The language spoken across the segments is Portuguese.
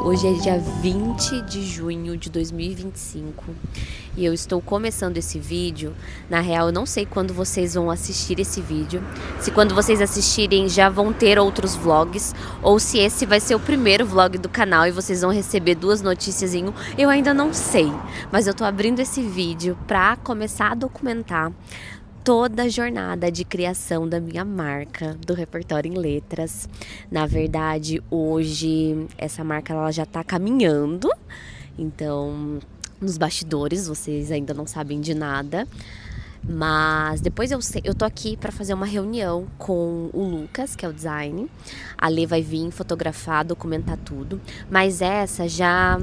Hoje é dia 20 de junho de 2025 e eu estou começando esse vídeo. Na real, eu não sei quando vocês vão assistir esse vídeo, se quando vocês assistirem já vão ter outros vlogs, ou se esse vai ser o primeiro vlog do canal e vocês vão receber duas notícias em um. Eu ainda não sei, mas eu tô abrindo esse vídeo para começar a documentar toda a jornada de criação da minha marca, do Repertório em Letras. Na verdade, hoje essa marca ela já tá caminhando, então nos bastidores vocês ainda não sabem de nada. Mas depois eu tô aqui para fazer uma reunião com o Lucas, que é o design. A Lê vai vir fotografar, documentar tudo. Mas essa já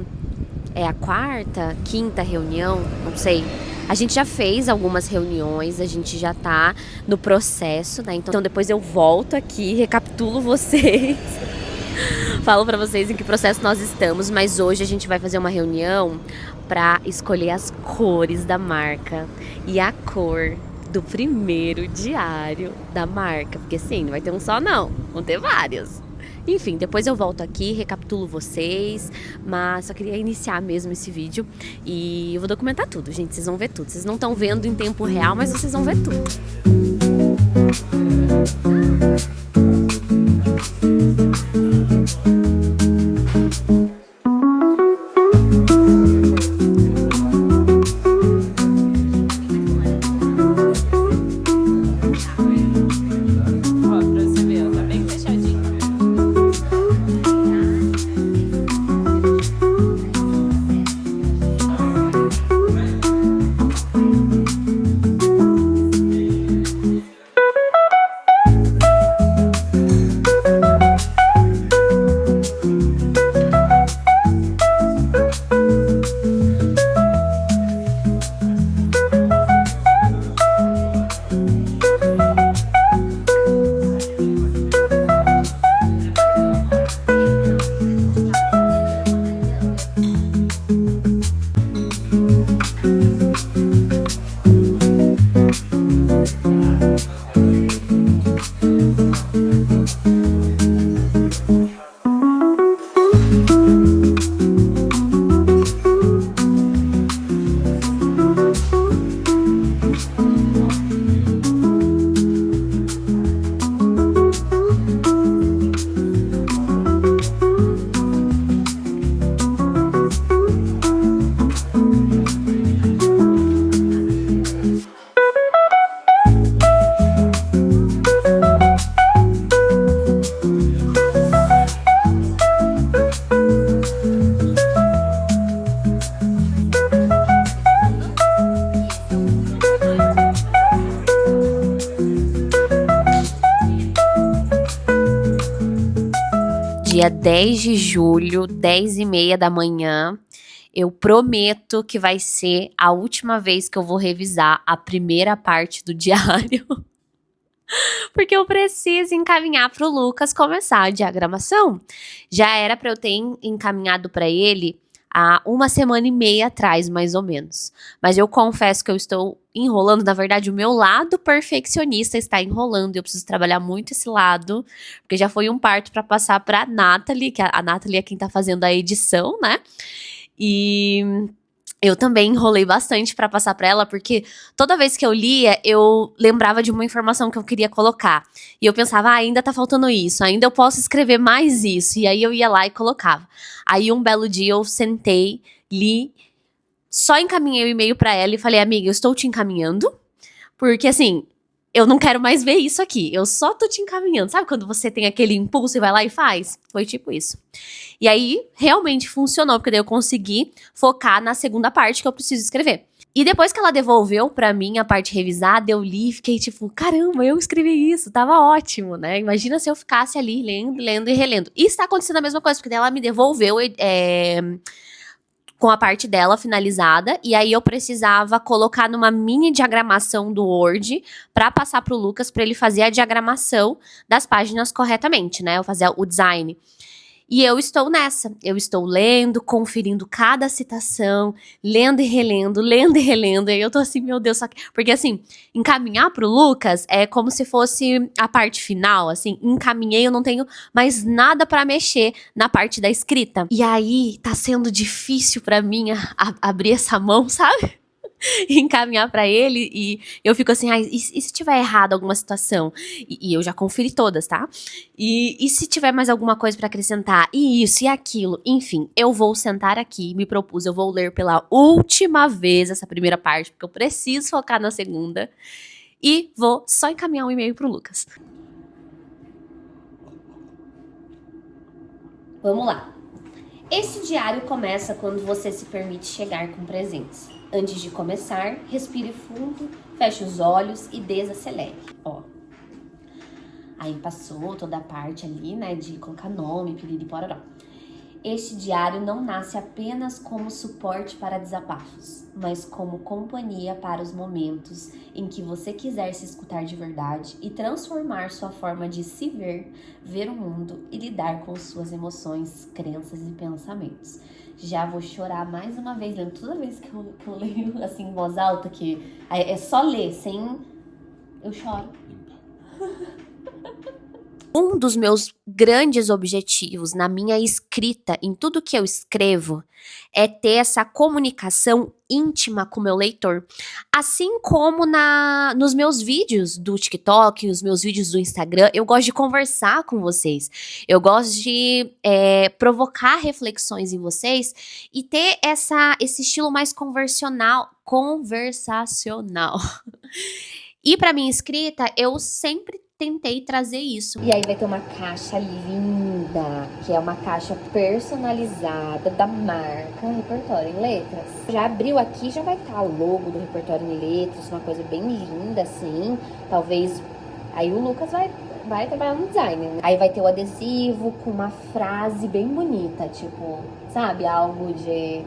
é a quarta, quinta reunião, não sei. A gente já fez algumas reuniões, a gente já tá no processo, né? Então depois eu volto aqui, recapitulo vocês, falo pra vocês em que processo nós estamos, mas hoje a gente vai fazer uma reunião pra escolher as cores da marca e a cor do primeiro diário da marca, porque sim, não vai ter um só não, vão ter vários. Enfim, depois eu volto aqui, recapitulo vocês, mas só queria iniciar mesmo esse vídeo e eu vou documentar tudo, gente, vocês vão ver tudo. Vocês não estão vendo em tempo real, mas vocês vão ver tudo. Dia 10 de julho, 10h30 da manhã, eu prometo que vai ser a última vez que eu vou revisar a primeira parte do diário. Porque eu preciso encaminhar para o Lucas começar a diagramação. Já era para eu ter encaminhado para ele há 1,5 semana atrás, mais ou menos. Mas eu confesso que eu estou enrolando. Na verdade, o meu lado perfeccionista está enrolando. Eu preciso trabalhar muito esse lado, porque já foi um parto para passar para a Nathalie, que a Nathalie é quem está fazendo a edição, né? E eu também enrolei bastante para passar para ela, porque toda vez que eu lia, eu lembrava de uma informação que eu queria colocar. E eu pensava, ainda tá faltando isso, ainda eu posso escrever mais isso. E aí eu ia lá e colocava. Aí um belo dia eu sentei, li, só encaminhei o e-mail para ela e falei, amiga, eu estou te encaminhando, porque assim, eu não quero mais ver isso aqui, eu só tô te encaminhando. Sabe quando você tem aquele impulso e vai lá e faz? Foi tipo isso. E aí, realmente funcionou, porque daí eu consegui focar na segunda parte que eu preciso escrever. E depois que ela devolveu pra mim a parte revisada, eu li e fiquei tipo, caramba, eu escrevi isso, tava ótimo, né? Imagina se eu ficasse ali lendo e relendo. E está acontecendo a mesma coisa, porque daí ela me devolveu com a parte dela finalizada, e aí eu precisava colocar numa mini diagramação do Word para passar pro Lucas para ele fazer a diagramação das páginas corretamente, né? Eu fazia o design. E eu estou nessa. Eu estou lendo, conferindo cada citação, lendo e relendo, lendo e relendo. E eu tô assim, meu Deus, só que... Porque assim, encaminhar pro Lucas é como se fosse a parte final, assim. Encaminhei, eu não tenho mais nada pra mexer na parte da escrita. E aí, tá sendo difícil pra mim abrir essa mão, sabe? E encaminhar pra ele e eu fico assim, e se tiver errado alguma situação? E eu já conferi todas, tá? E se tiver mais alguma coisa pra acrescentar? E isso e aquilo, enfim, eu vou sentar aqui, me propus, eu vou ler pela última vez essa primeira parte, porque eu preciso focar na segunda, e vou só encaminhar um e-mail pro Lucas. Vamos lá. Esse diário começa quando você se permite chegar com presentes. Antes de começar, respire fundo, feche os olhos e desacelere. Ó. Aí passou toda a parte ali, né, de colocar nome, piriri, pororó. Este diário não nasce apenas como suporte para desabafos, mas como companhia para os momentos em que você quiser se escutar de verdade e transformar sua forma de se ver, ver o mundo e lidar com suas emoções, crenças e pensamentos. Já vou chorar mais uma vez, lendo toda vez que eu leio assim em voz alta, que é só ler, sem... eu choro. Um dos meus grandes objetivos na minha escrita, em tudo que eu escrevo, é ter essa comunicação íntima com o meu leitor. Assim como nos meus vídeos do TikTok, os meus vídeos do Instagram, eu gosto de conversar com vocês. Eu gosto de provocar reflexões em vocês e ter esse estilo mais conversacional. E para minha escrita, eu sempre tentei trazer isso. E aí vai ter uma caixa linda, que é uma caixa personalizada da marca Repertório em Letras. Já abriu aqui, já vai estar o logo do Repertório em Letras, uma coisa bem linda assim. Talvez aí o Lucas vai trabalhar no design, né? Aí vai ter o adesivo com uma frase bem bonita, tipo, sabe, algo de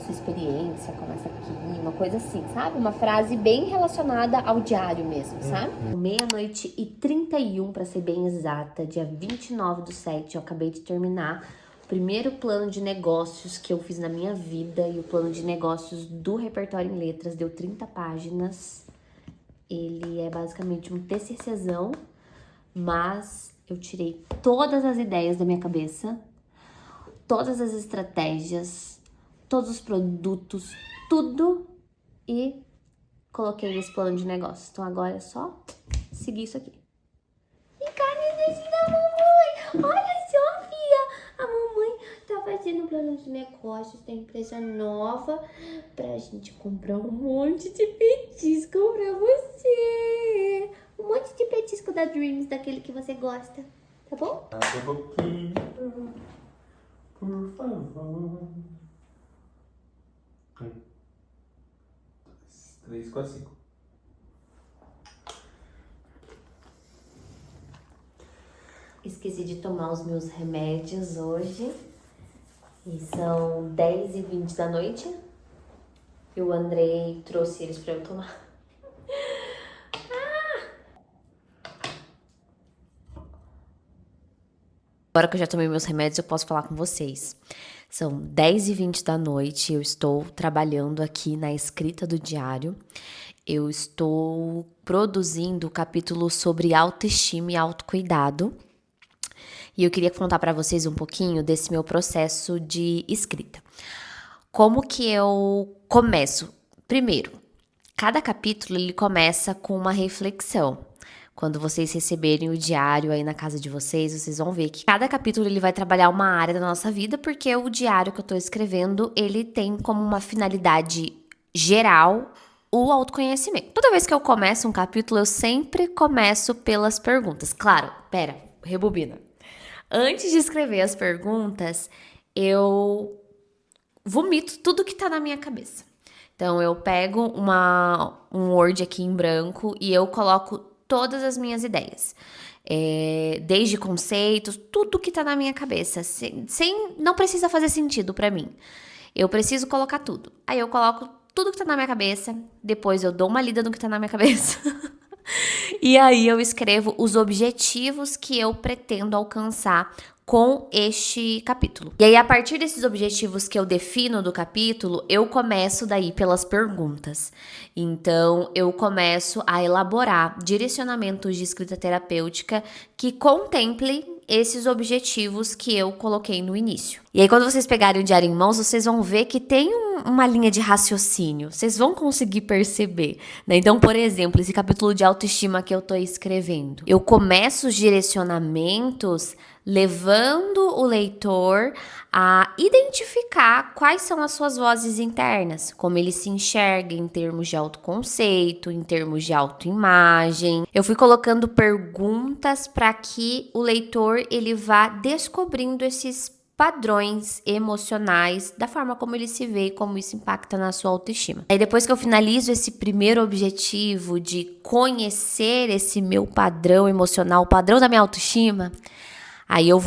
sua experiência começa aqui, uma coisa assim, sabe? Uma frase bem relacionada ao diário mesmo, sabe? 00:31, pra ser bem exata, dia 29/7, eu acabei de terminar o primeiro plano de negócios que eu fiz na minha vida, e o plano de negócios do Repertório em Letras deu 30 páginas. Ele é basicamente um TCCzão, mas eu tirei todas as ideias da minha cabeça, todas as estratégias, todos os produtos, tudo, e coloquei nesse plano de negócio. Então agora é só seguir isso aqui. E cadê da mamãe? Olha só, filha! A mamãe tá fazendo um plano de negócios da empresa nova pra gente comprar um monte de petisco pra você. Um monte de petisco da Dreams, daquele que você gosta. Tá bom? Abre a boquinha, por favor. 1, 2, 3, 4, 5. Esqueci de tomar os meus remédios hoje. E são 10h20 da noite. E o Andrei trouxe eles pra eu tomar. Agora que eu já tomei meus remédios, eu posso falar com vocês. São 10h20 da noite, eu estou trabalhando aqui na escrita do diário. Eu estou produzindo o capítulo sobre autoestima e autocuidado. E eu queria contar para vocês um pouquinho desse meu processo de escrita. Como que eu começo? Primeiro, cada capítulo ele começa com uma reflexão. Quando vocês receberem o diário aí na casa de vocês vão ver que cada capítulo ele vai trabalhar uma área da nossa vida, porque o diário que eu tô escrevendo, ele tem como uma finalidade geral o autoconhecimento. Toda vez que eu começo um capítulo, eu sempre começo pelas perguntas. Claro, rebobina. Antes de escrever as perguntas, eu vomito tudo que tá na minha cabeça. Então, eu pego um Word aqui em branco e eu coloco todas as minhas ideias. Desde conceitos, tudo que tá na minha cabeça. Não precisa fazer sentido pra mim. Eu preciso colocar tudo. Aí eu coloco tudo que tá na minha cabeça, depois eu dou uma lida no que tá na minha cabeça. E aí eu escrevo os objetivos que eu pretendo alcançar com este capítulo. E aí, a partir desses objetivos que eu defino do capítulo, eu começo daí pelas perguntas. Então, eu começo a elaborar direcionamentos de escrita terapêutica que contemplem esses objetivos que eu coloquei no início. E aí, quando vocês pegarem o diário em mãos, vocês vão ver que tem uma linha de raciocínio. Vocês vão conseguir perceber, né? Então, por exemplo, esse capítulo de autoestima que eu tô escrevendo, eu começo os direcionamentos levando o leitor a identificar quais são as suas vozes internas, como ele se enxerga em termos de autoconceito, em termos de autoimagem. Eu fui colocando perguntas para que o leitor ele vá descobrindo esses padrões emocionais da forma como ele se vê e como isso impacta na sua autoestima. Aí depois que eu finalizo esse primeiro objetivo de conhecer esse meu padrão emocional, o padrão da minha autoestima, aí eu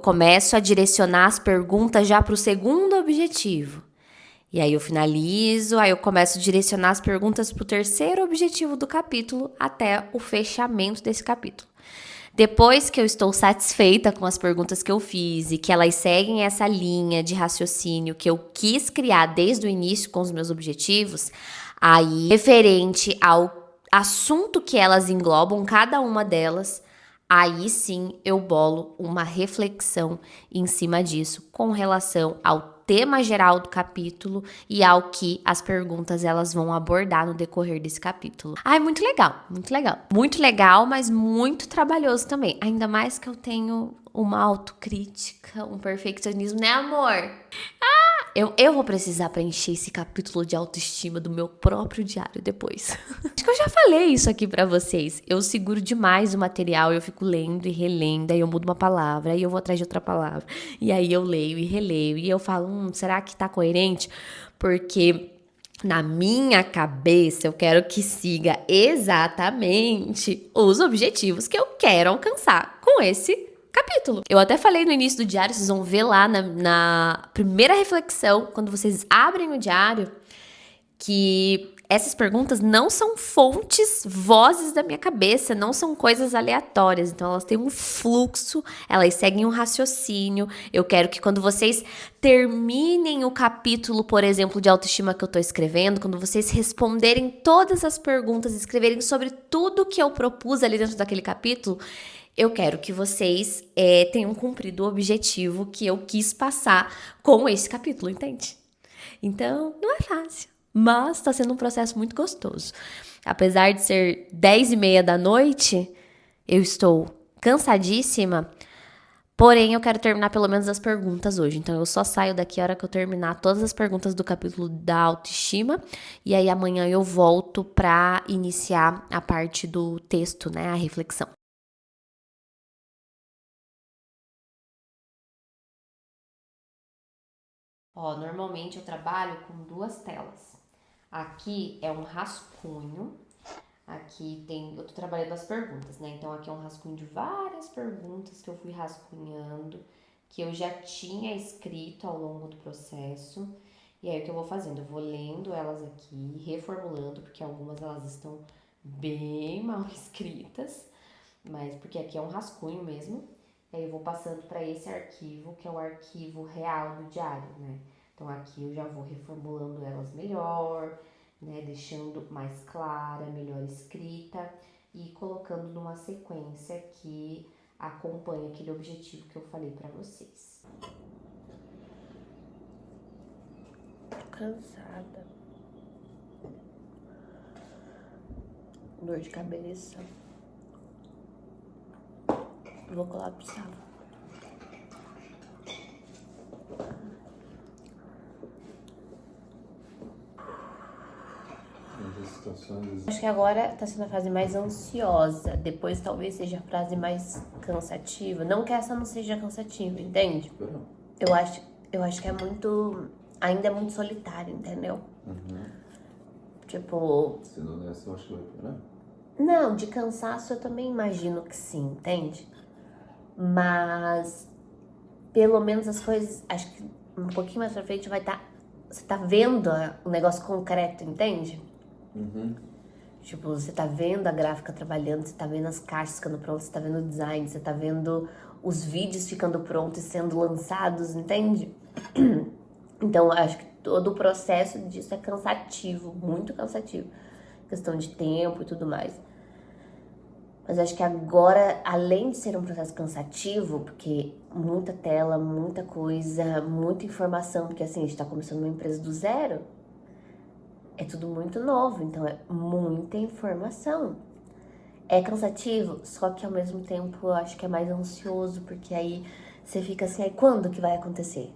começo a direcionar as perguntas já para o segundo objetivo. E aí eu finalizo, aí eu começo a direcionar as perguntas para o terceiro objetivo do capítulo até o fechamento desse capítulo. Depois que eu estou satisfeita com as perguntas que eu fiz e que elas seguem essa linha de raciocínio que eu quis criar desde o início com os meus objetivos, aí, referente ao assunto que elas englobam, cada uma delas, aí sim eu bolo uma reflexão em cima disso com relação ao tema geral do capítulo e ao que as perguntas elas vão abordar no decorrer desse capítulo. Ai, muito legal, muito legal. Muito legal, mas muito trabalhoso também. Ainda mais que eu tenho uma autocrítica, um perfeccionismo, né, amor? Eu vou precisar preencher esse capítulo de autoestima do meu próprio diário depois. Acho que eu já falei isso aqui pra vocês. Eu seguro demais o material, eu fico lendo e relendo, aí eu mudo uma palavra, aí eu vou atrás de outra palavra. E aí eu leio e releio, e eu falo, será que tá coerente? Porque na minha cabeça eu quero que siga exatamente os objetivos que eu quero alcançar com esse capítulo. Eu até falei no início do diário, vocês vão ver lá na primeira reflexão, quando vocês abrem o diário, que essas perguntas não são vozes da minha cabeça, não são coisas aleatórias. Então, elas têm um fluxo, elas seguem um raciocínio. Eu quero que quando vocês terminem o capítulo, por exemplo, de autoestima que eu tô escrevendo, quando vocês responderem todas as perguntas, escreverem sobre tudo que eu propus ali dentro daquele capítulo, eu quero que vocês tenham cumprido o objetivo que eu quis passar com esse capítulo, entende? Então, não é fácil, mas tá sendo um processo muito gostoso. Apesar de ser 10h30 da noite, eu estou cansadíssima, porém eu quero terminar pelo menos as perguntas hoje. Então, eu só saio daqui a hora que eu terminar todas as perguntas do capítulo da autoestima, e aí amanhã eu volto pra iniciar a parte do texto, né, a reflexão. Ó, normalmente eu trabalho com 2 telas. Aqui é um rascunho, aqui eu tô trabalhando as perguntas, né? Então aqui é um rascunho de várias perguntas que eu fui rascunhando, que eu já tinha escrito ao longo do processo. E aí o que eu vou fazendo? Eu vou lendo elas aqui, reformulando, porque algumas elas estão bem mal escritas, mas porque aqui é um rascunho mesmo. E aí eu vou passando para esse arquivo, que é o arquivo real do diário, né? Então aqui eu já vou reformulando elas melhor, né? Deixando mais clara, melhor escrita e colocando numa sequência que acompanha aquele objetivo que eu falei para vocês. Tô cansada. Dor de cabeça. Vou colapsar. Acho que agora tá sendo a fase mais ansiosa. Depois talvez seja a fase mais cansativa. Não que essa não seja cansativa, entende? Eu acho que é muito... Ainda é muito solitário, entendeu? Uhum. Tipo... Se não nessa, eu acho que vai piorar. Não, de cansaço eu também imagino que sim, entende? Mas... Pelo menos as coisas... Acho que um pouquinho mais pra frente vai estar... Você tá vendo o negócio concreto, entende? Uhum. Tipo, você tá vendo a gráfica trabalhando, você tá vendo as caixas ficando prontas, você tá vendo o design, você tá vendo os vídeos ficando prontos e sendo lançados, entende? Então, eu acho que todo o processo disso é cansativo, muito cansativo. Questão de tempo e tudo mais. Mas acho que agora, além de ser um processo cansativo, porque muita tela, muita coisa, muita informação, porque assim, a gente tá começando uma empresa do zero, é tudo muito novo, então é muita informação. É cansativo, só que ao mesmo tempo eu acho que é mais ansioso, porque aí você fica assim, aí quando que vai acontecer?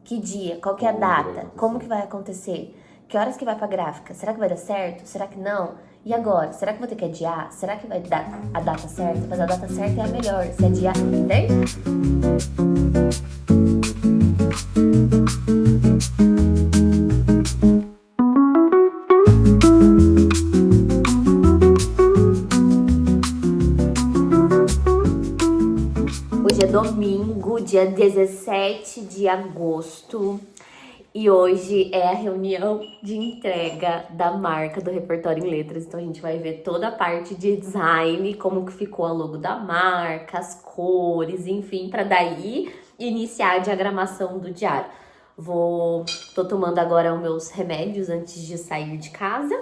Que dia? Qual que é a data? Como que vai acontecer? Que horas que vai pra gráfica? Será que vai dar certo? Será que não? E agora? Será que vou ter que adiar? Será que vai dar a data certa? Mas a data certa é a melhor. Se adiar, entende? Hoje é domingo, dia 17 de agosto. E hoje é a reunião de entrega da marca do Repertório em Letras. Então a gente vai ver toda a parte de design, como que ficou a logo da marca, as cores, enfim, para daí iniciar a diagramação do diário. Tô tomando agora os meus remédios antes de sair de casa.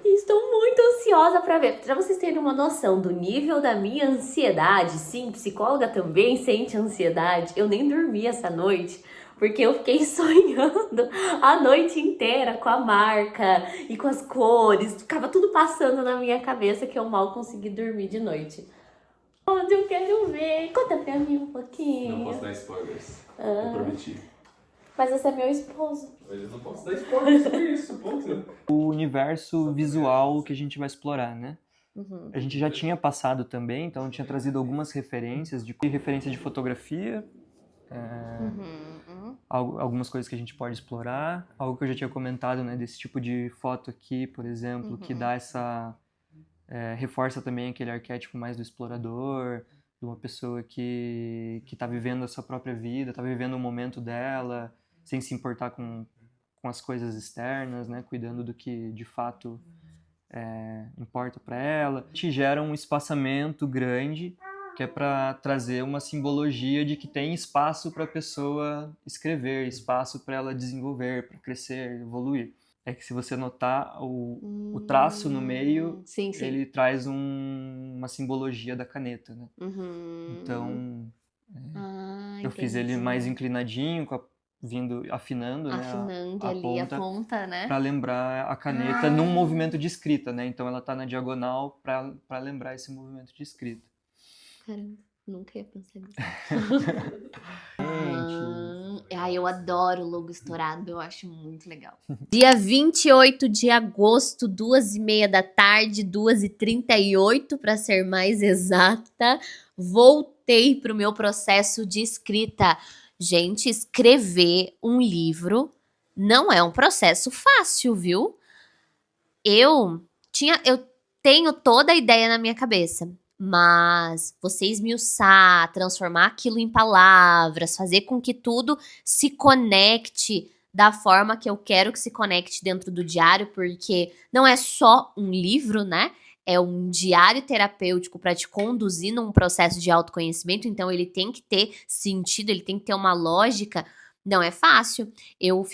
E estou muito ansiosa para ver, para vocês terem uma noção do nível da minha ansiedade. Sim, psicóloga também sente ansiedade. Eu nem dormi essa noite, porque eu fiquei sonhando a noite inteira com a marca e com as cores. Ficava tudo passando na minha cabeça que eu mal consegui dormir de noite. Onde eu quero ver? Conta pra mim um pouquinho. Não posso dar spoilers. Eu prometi. Mas você é meu esposo. Mas eu não posso dar spoilers sobre isso, ponto. O universo visual que a gente vai explorar, né? Uhum. A gente já tinha passado também, então eu tinha trazido algumas referências de referência de fotografia, algumas coisas que a gente pode explorar, algo que eu já tinha comentado, né, desse tipo de foto aqui, por exemplo, que dá essa reforça também aquele arquétipo mais do explorador, de uma pessoa que está vivendo a sua própria vida, está vivendo o momento dela, sem se importar com as coisas externas, né, cuidando do que de fato importa para ela. Te gera um espaçamento grande, que é para trazer uma simbologia de que tem espaço para a pessoa escrever, espaço para ela desenvolver, para crescer, evoluir. É que se você notar o traço no meio, sim. ele traz uma simbologia da caneta, né? Então, eu fiz ele mais inclinadinho, afinando, né, Afinando a ali ponta, a ponta, né? para lembrar a caneta num movimento de escrita, né? Então ela tá na diagonal para lembrar esse movimento de escrita. Caramba, nunca ia pensar nisso. Eu adoro logo estourado, eu acho muito legal. Dia 28 de agosto, 2h30 da tarde, 2h38 para ser mais exata, voltei pro meu processo de escrita. Gente, escrever um livro não é um processo fácil, viu? Eu tenho toda a ideia na minha cabeça, mas você esmiuçar, transformar aquilo em palavras, fazer com que tudo se conecte da forma que eu quero que se conecte dentro do diário, porque não é só um livro, né? É um diário terapêutico para te conduzir num processo de autoconhecimento, então ele tem que ter sentido, ele tem que ter uma lógica. Não é fácil. Eu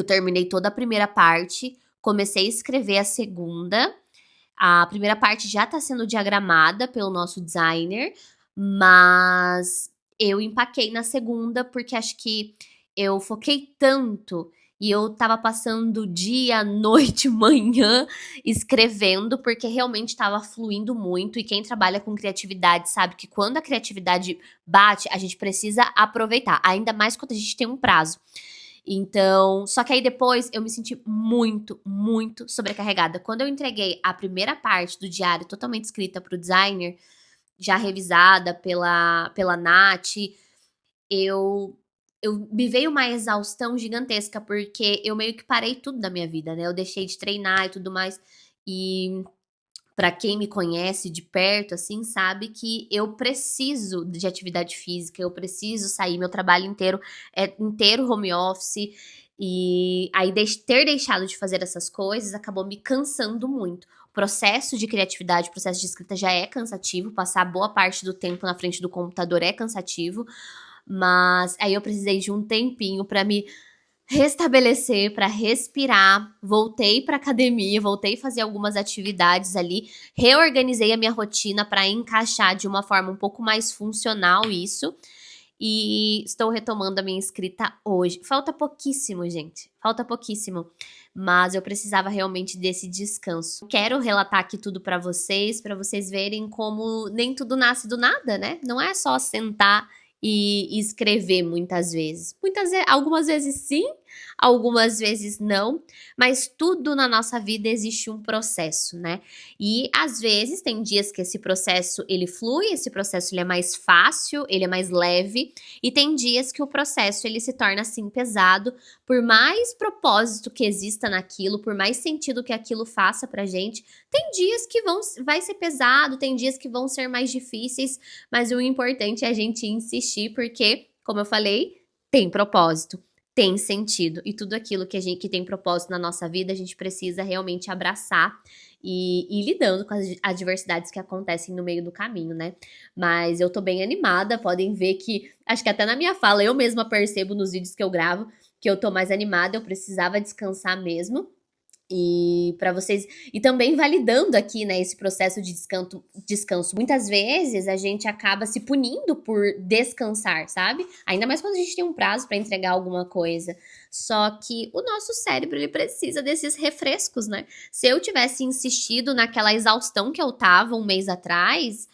terminei toda a primeira parte, comecei a escrever a segunda. A primeira parte já está sendo diagramada pelo nosso designer, mas eu empaquei na segunda porque acho que eu foquei tanto e eu tava passando dia, noite, manhã escrevendo, porque realmente estava fluindo muito. E quem trabalha com criatividade sabe que quando a criatividade bate, a gente precisa aproveitar, ainda mais quando a gente tem um prazo. Então, só que aí depois eu me senti muito, muito sobrecarregada. Quando eu entreguei a primeira parte do diário totalmente escrita pro designer, já revisada pela Nath, me veio uma exaustão gigantesca, porque eu meio que parei tudo da minha vida, né? Eu deixei de treinar e tudo mais. E pra quem me conhece de perto, assim, sabe que eu preciso de atividade física, eu preciso sair, meu trabalho inteiro é inteiro home office. E aí ter deixado de fazer essas coisas acabou me cansando muito. O processo de criatividade, o processo de escrita já é cansativo, passar boa parte do tempo na frente do computador é cansativo, mas aí eu precisei de um tempinho pra me restabelecer, para respirar, voltei para academia, voltei a fazer algumas atividades ali, reorganizei a minha rotina para encaixar de uma forma um pouco mais funcional isso, e estou retomando a minha escrita hoje. Falta pouquíssimo, gente, falta pouquíssimo, mas eu precisava realmente desse descanso. Quero relatar aqui tudo para vocês verem como nem tudo nasce do nada, né? Não é só sentar e escrever muitas vezes. Algumas vezes sim, algumas vezes não, mas tudo na nossa vida existe um processo, né? E às vezes tem dias que esse processo ele flui, esse processo ele é mais fácil, ele é mais leve, e tem dias que o processo ele se torna assim pesado, por mais propósito que exista naquilo, por mais sentido que aquilo faça pra gente, tem dias que vai ser pesado, tem dias que vão ser mais difíceis, mas o importante é a gente insistir, porque, como eu falei, tem propósito, tem sentido. E tudo aquilo que tem propósito na nossa vida, a gente precisa realmente abraçar e ir lidando com as adversidades que acontecem no meio do caminho, né? Mas eu tô bem animada, podem ver que, acho que até na minha fala, eu mesma percebo nos vídeos que eu gravo, que eu tô mais animada, eu precisava descansar mesmo. E para vocês, e também validando aqui, né, esse processo de descanso. Muitas vezes a gente acaba se punindo por descansar, sabe? Ainda mais quando a gente tem um prazo para entregar alguma coisa. Só que o nosso cérebro, ele precisa desses refrescos, né? Se eu tivesse insistido naquela exaustão que eu tava um mês atrás,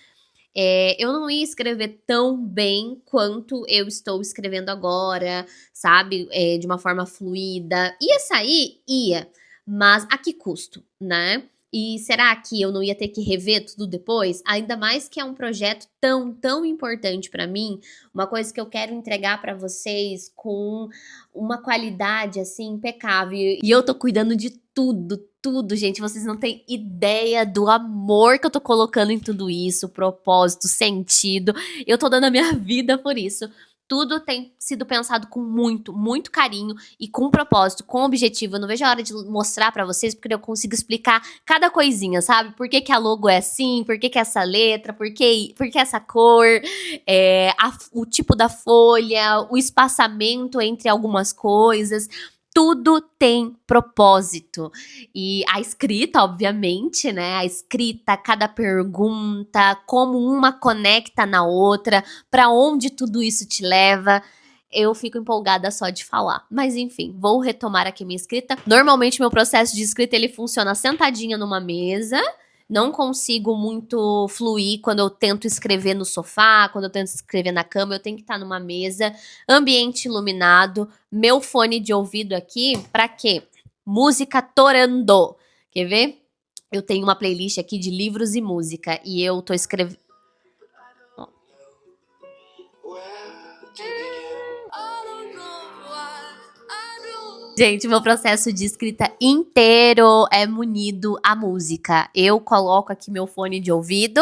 eu não ia escrever tão bem quanto eu estou escrevendo agora, sabe? De uma forma fluida. Ia sair? Ia. Mas a que custo, né? E será que eu não ia ter que rever tudo depois? Ainda mais que é um projeto tão importante pra mim, uma coisa que eu quero entregar pra vocês com uma qualidade assim impecável. E eu tô cuidando de tudo, gente. Vocês não têm ideia do amor que eu tô colocando em tudo isso, propósito, sentido. Eu tô dando a minha vida por isso. Tudo tem sido pensado com muito carinho e com propósito, com objetivo. Eu não vejo a hora de mostrar pra vocês, porque eu consigo explicar cada coisinha, sabe? Por que que a logo é assim, por que que essa letra, por que essa cor, o tipo da folha, o espaçamento entre algumas coisas. Tudo tem propósito. E a escrita, obviamente, né? A escrita, cada pergunta, como uma conecta na outra, para onde tudo isso te leva. Eu fico empolgada só de falar. Mas enfim, vou retomar aqui minha escrita. Normalmente meu processo de escrita ele funciona sentadinha numa mesa. Não consigo muito fluir quando eu tento escrever no sofá, quando eu tento escrever na cama, eu tenho que estar numa mesa, ambiente iluminado, meu fone de ouvido aqui, pra quê? Música torando. Quer ver? Eu tenho uma playlist aqui de livros e música e eu tô escrevendo. Gente, meu processo de escrita inteiro é munido à música. Eu coloco aqui meu fone de ouvido,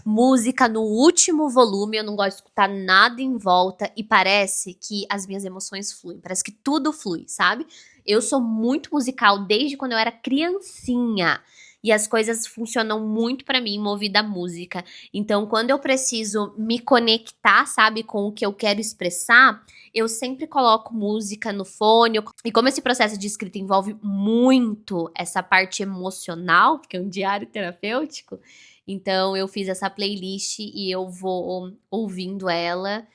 música no último volume, eu não gosto de escutar nada em volta e parece que as minhas emoções fluem, parece que tudo flui, sabe? Eu sou muito musical desde quando eu era criancinha. E as coisas funcionam muito pra mim movida à música. Então, quando eu preciso me conectar, sabe, com o que eu quero expressar, eu sempre coloco música no fone. E como esse processo de escrita envolve muito essa parte emocional, porque é um diário terapêutico, então eu fiz essa playlist e eu vou ouvindo ela.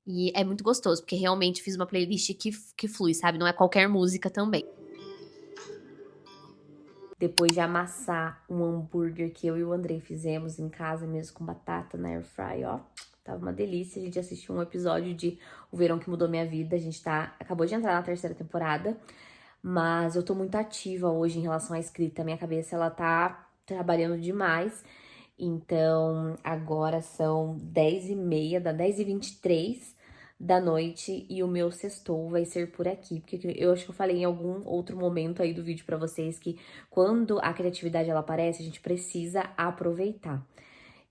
E é muito gostoso, porque realmente fiz uma playlist que flui, sabe? Não é qualquer música também. Depois de amassar um hambúrguer que eu e o Andrei fizemos em casa mesmo, com batata na air fry, ó. Tava uma delícia. A gente assistiu um episódio de O Verão que Mudou Minha Vida. A gente acabou de entrar na 3ª temporada. Mas eu tô muito ativa hoje em relação à escrita. Minha cabeça, ela tá trabalhando demais. Então, agora são 10h30, 10h23 da noite e o meu sextou vai ser por aqui, porque eu acho que eu falei em algum outro momento aí do vídeo pra vocês que quando a criatividade ela aparece, a gente precisa aproveitar.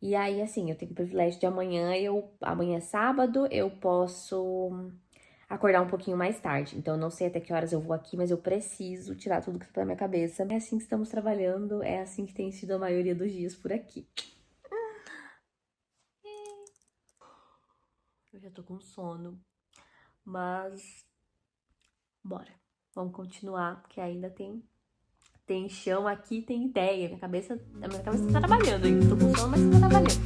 E aí, assim, eu tenho o privilégio de amanhã é sábado, eu posso acordar um pouquinho mais tarde. Então, eu não sei até que horas eu vou aqui, mas eu preciso tirar tudo que tá na minha cabeça. É assim que estamos trabalhando, é assim que tem sido a maioria dos dias por aqui. Eu já tô com sono, mas bora. Vamos continuar, porque ainda tem chão aqui, tem ideia. Minha cabeça tá trabalhando ainda. Tô com sono, mas tá trabalhando.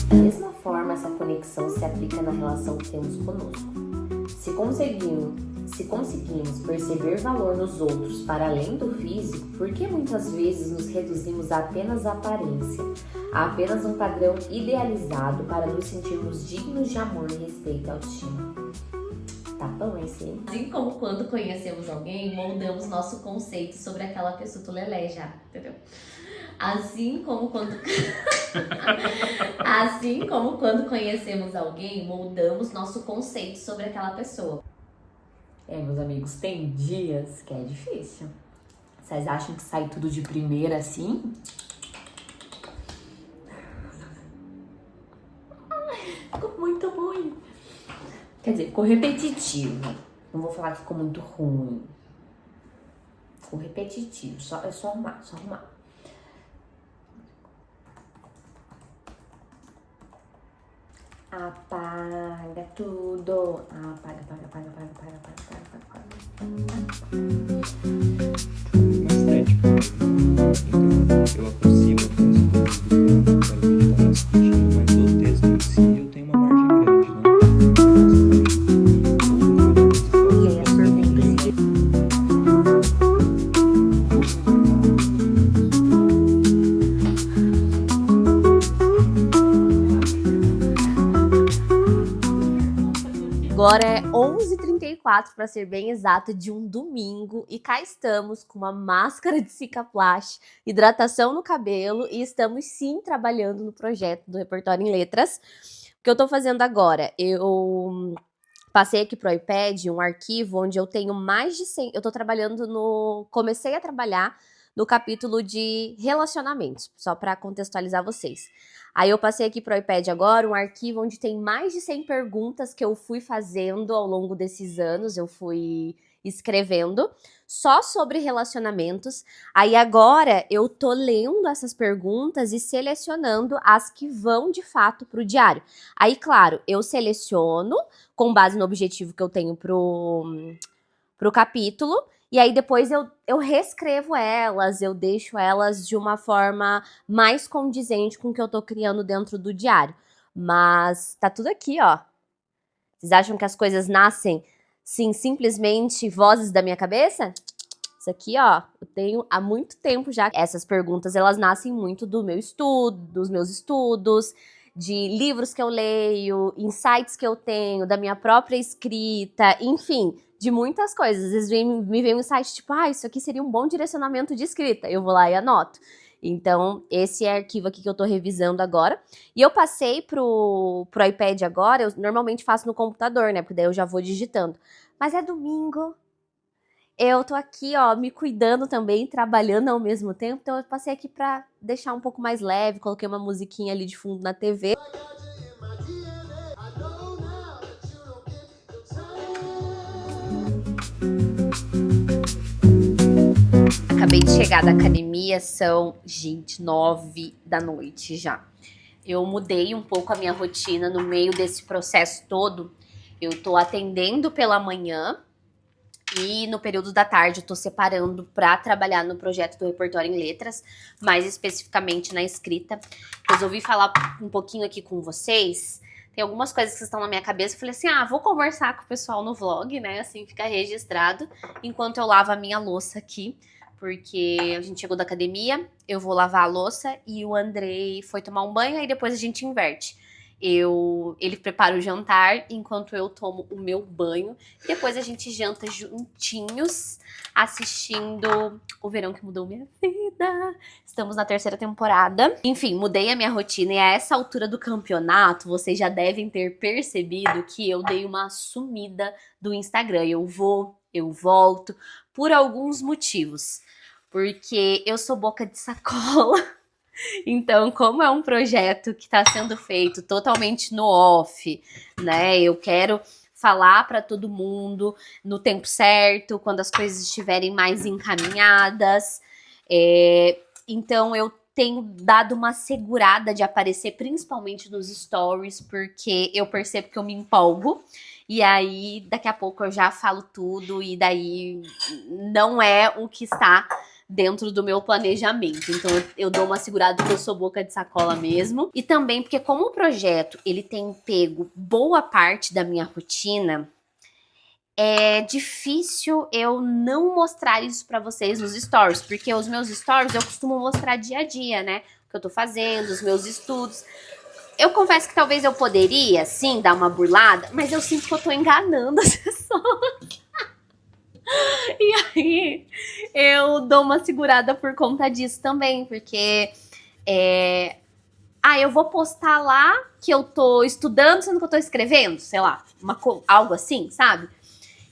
Da mesma forma, essa conexão se aplica na relação que temos conosco. Se conseguimos perceber valor nos outros para além do físico, por que muitas vezes nos reduzimos a apenas a aparência, a apenas um padrão idealizado para nos sentirmos dignos de amor, respeito e autoestima? Tá bom esse, hein? Assim como quando conhecemos alguém, moldamos nosso conceito sobre aquela pessoa. Tô lelé já, entendeu? Assim como quando conhecemos alguém, moldamos nosso conceito sobre aquela pessoa. Meus amigos, tem dias que é difícil. Vocês acham que sai tudo de primeira assim? Ficou muito ruim. Quer dizer, ficou repetitivo. Não vou falar que ficou muito ruim. Ficou repetitivo. É só arrumar. Apaga tudo. Apaga. Uma estética mesmo. Então, eu aproximo algumas coisas do campo para o que está mais sentindo, mas o texto em si eu tenho uma margem grande, né? E aí as perguntas. Agora é 11h34, para ser bem exata, de um domingo, e cá estamos com uma máscara de Cicaplast, hidratação no cabelo, e estamos sim trabalhando no projeto do Repertório em Letras. O que eu tô fazendo agora? Eu passei aqui pro iPad um arquivo onde eu tenho mais de 100... Comecei a trabalhar no capítulo de relacionamentos, só para contextualizar vocês. Aí eu passei aqui pro iPad agora um arquivo onde tem mais de 100 perguntas que eu fui fazendo ao longo desses anos, eu fui escrevendo só sobre relacionamentos. Aí agora eu tô lendo essas perguntas e selecionando as que vão de fato pro diário. Aí, claro, eu seleciono com base no objetivo que eu tenho pro capítulo, e aí depois eu reescrevo elas, eu deixo elas de uma forma mais condizente com o que eu tô criando dentro do diário. Mas tá tudo aqui, ó. Vocês acham que as coisas nascem, sim, simplesmente vozes da minha cabeça? Isso aqui, ó, eu tenho há muito tempo já. Essas perguntas, elas nascem muito do meu estudo, dos meus estudos, de livros que eu leio, insights que eu tenho, da minha própria escrita, enfim, de muitas coisas. Às vezes me vem um insight tipo, isso aqui seria um bom direcionamento de escrita. Eu vou lá e anoto. Então, esse é arquivo aqui que eu tô revisando agora. E eu passei pro iPad agora, eu normalmente faço no computador, né? Porque daí eu já vou digitando. Mas é domingo. Eu tô aqui, ó, me cuidando também, trabalhando ao mesmo tempo. Então eu passei aqui pra deixar um pouco mais leve, coloquei uma musiquinha ali de fundo na TV. Acabei de chegar da academia, são, gente, 9 da noite já. Eu mudei um pouco a minha rotina no meio desse processo todo. Eu tô atendendo pela manhã e no período da tarde eu tô separando para trabalhar no projeto do Repertório em Letras, mais especificamente na escrita. Resolvi falar um pouquinho aqui com vocês. Tem algumas coisas que estão na minha cabeça. Eu falei assim, vou conversar com o pessoal no vlog, né? Assim fica registrado, enquanto eu lavo a minha louça aqui. Porque a gente chegou da academia, eu vou lavar a louça e o Andrei foi tomar um banho, aí depois a gente inverte. Ele prepara o jantar enquanto eu tomo o meu banho. Depois a gente janta juntinhos, assistindo O Verão que Mudou Minha Vida. Estamos na 3ª temporada. Enfim, mudei a minha rotina e a essa altura do campeonato, vocês já devem ter percebido que eu dei uma sumida do Instagram. Eu vou, eu volto, por alguns motivos. Porque eu sou boca de sacola. Então, como é um projeto que está sendo feito totalmente no off, né? Eu quero falar para todo mundo no tempo certo, quando as coisas estiverem mais encaminhadas. Então, eu tenho dado uma segurada de aparecer, principalmente nos stories, porque eu percebo que eu me empolgo. E aí, daqui a pouco eu já falo tudo e daí não é o que está dentro do meu planejamento. Então eu dou uma segurada porque eu sou boca de sacola mesmo. E também porque como o projeto ele tem pego boa parte da minha rotina, é difícil eu não mostrar isso pra vocês nos stories, porque os meus stories eu costumo mostrar dia a dia, né? O que eu tô fazendo, os meus estudos. Eu confesso que talvez eu poderia, sim, dar uma burlada, mas eu sinto que eu tô enganando as pessoas. E aí, eu dou uma segurada por conta disso também, porque eu vou postar lá que eu tô estudando, sendo que eu tô escrevendo, sei lá, algo assim, sabe?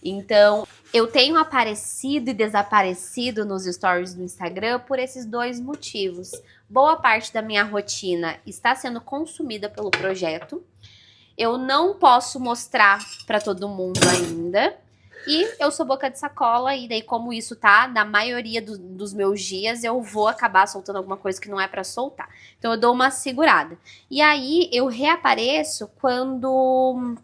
Então, eu tenho aparecido e desaparecido nos stories do Instagram por esses dois motivos. Boa parte da minha rotina está sendo consumida pelo projeto. Eu não posso mostrar para todo mundo ainda. E eu sou boca de sacola, e daí como isso tá na maioria dos meus dias, eu vou acabar soltando alguma coisa que não é pra soltar. Então eu dou uma segurada. E aí eu reapareço quando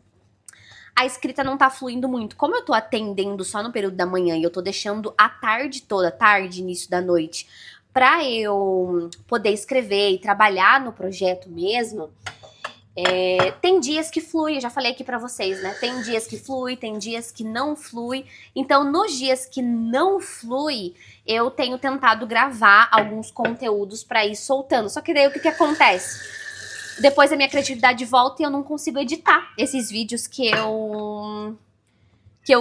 a escrita não tá fluindo muito. Como eu tô atendendo só no período da manhã e eu tô deixando a tarde toda, tarde, início da noite, pra eu poder escrever e trabalhar no projeto mesmo, tem dias que flui, eu já falei aqui pra vocês, né? Tem dias que flui, tem dias que não flui. Então, nos dias que não flui, eu tenho tentado gravar alguns conteúdos pra ir soltando. Só que daí o que acontece? Depois a minha criatividade volta e eu não consigo editar esses vídeos que eu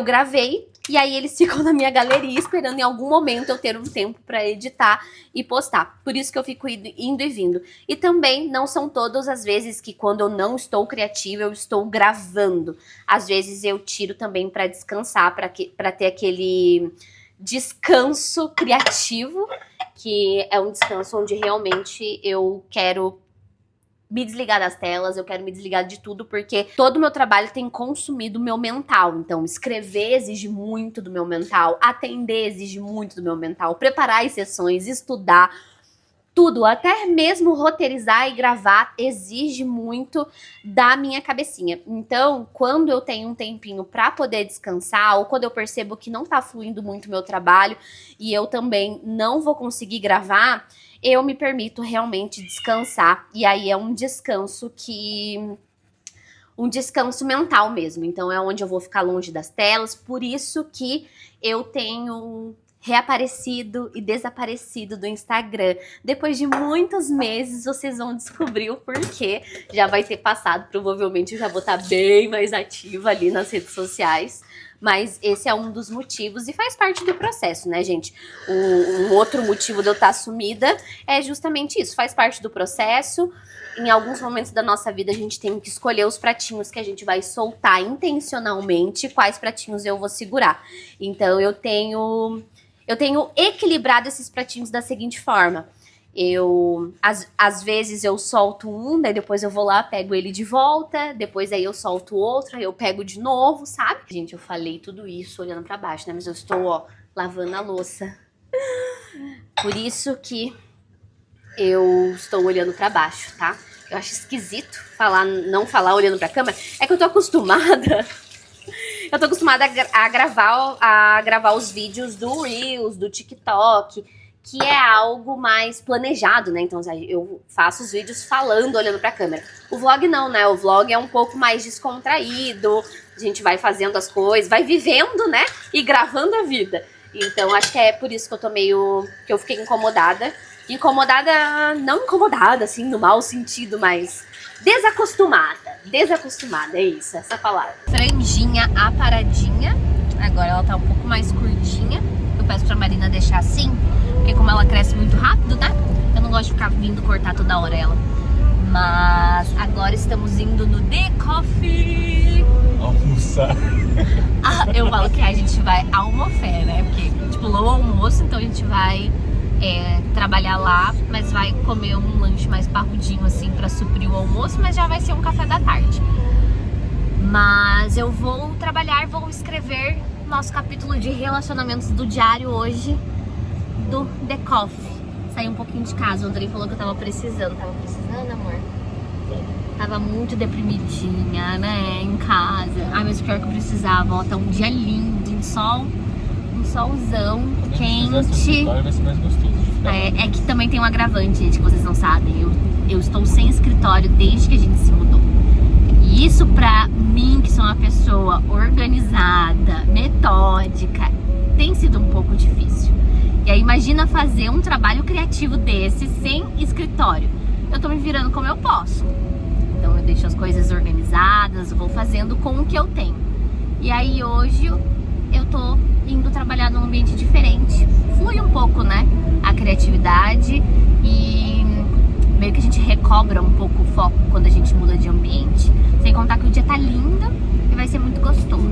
gravei. E aí eles ficam na minha galeria esperando em algum momento eu ter um tempo pra editar e postar. Por isso que eu fico indo e vindo. E também não são todas as vezes que quando eu não estou criativa eu estou gravando. Às vezes eu tiro também pra descansar, pra ter aquele descanso criativo, que é um descanso onde realmente eu quero me desligar das telas, eu quero me desligar de tudo, porque todo o meu trabalho tem consumido o meu mental. Então, escrever exige muito do meu mental, atender exige muito do meu mental, preparar as sessões, estudar, tudo, até mesmo roteirizar e gravar exige muito da minha cabecinha. Então, quando eu tenho um tempinho pra poder descansar, ou quando eu percebo que não tá fluindo muito o meu trabalho e eu também não vou conseguir gravar, eu me permito realmente descansar. E aí é um descanso um descanso mental mesmo. Então é onde eu vou ficar longe das telas. Por isso que eu tenho reaparecido e desaparecido do Instagram. Depois de muitos meses, vocês vão descobrir o porquê. Já vai ter passado, provavelmente eu já vou estar bem mais ativa ali nas redes sociais. Mas esse é um dos motivos e faz parte do processo, né, gente? Um outro motivo de eu estar sumida é justamente isso, faz parte do processo. Em alguns momentos da nossa vida a gente tem que escolher os pratinhos que a gente vai soltar intencionalmente, quais pratinhos eu vou segurar. Então eu tenho equilibrado esses pratinhos da seguinte forma. Às vezes eu solto um, daí depois eu vou lá, pego ele de volta, depois aí eu solto outro, aí eu pego de novo, sabe? Gente, eu falei tudo isso olhando pra baixo, né? Mas eu estou, ó, lavando a louça. Por isso que eu estou olhando pra baixo, tá? Eu acho esquisito não falar olhando pra câmera. É que eu tô acostumada... Eu tô acostumada a gravar os vídeos do Reels, do TikTok, que é algo mais planejado, né? Então eu faço os vídeos falando, olhando pra câmera. O vlog não, né? O vlog é um pouco mais descontraído, a gente vai fazendo as coisas, vai vivendo, né? E gravando a vida. Então acho que é por isso que eu tô que eu fiquei incomodada. Incomodada, não incomodada, assim, no mau sentido, mas desacostumada, é isso, essa palavra. Franjinha aparadinha, agora ela tá um pouco mais curtinha. Eu peço pra Marina deixar assim, porque como ela cresce muito rápido, né? Eu não gosto de ficar vindo cortar toda hora ela. Mas agora estamos indo no The Coffee. Almoçar. Eu falo que a gente vai almofer, né? Porque, tipo, pulou o almoço, então a gente vai trabalhar lá, mas vai comer um lanche mais parrudinho assim pra suprir o almoço, mas já vai ser um café da tarde. Mas eu vou trabalhar, vou escrever nosso capítulo de relacionamentos do diário hoje do The Coffee. Saí um pouquinho de casa, o Andrei falou que eu tava precisando. Tava precisando, amor? Tava muito deprimidinha, né, em casa. Ai, mas pior que eu precisava, ó, tá um dia lindo, um solzão, quente. Vai ser mais gostoso de ficar. É que também tem um agravante, gente, que vocês não sabem. Eu estou sem escritório desde que a gente se mudou. E isso pra mim, que sou uma pessoa organizada, metódica, tem sido um pouco difícil. E aí imagina fazer um trabalho criativo desse sem escritório. Eu tô me virando como eu posso. Então eu deixo as coisas organizadas, vou fazendo com o que eu tenho. E aí hoje eu tô indo trabalhar num ambiente diferente. Flui um pouco, né? A criatividade e meio que a gente recobra um pouco o foco quando a gente muda de ambiente. Sem contar que o dia tá lindo e vai ser muito gostoso.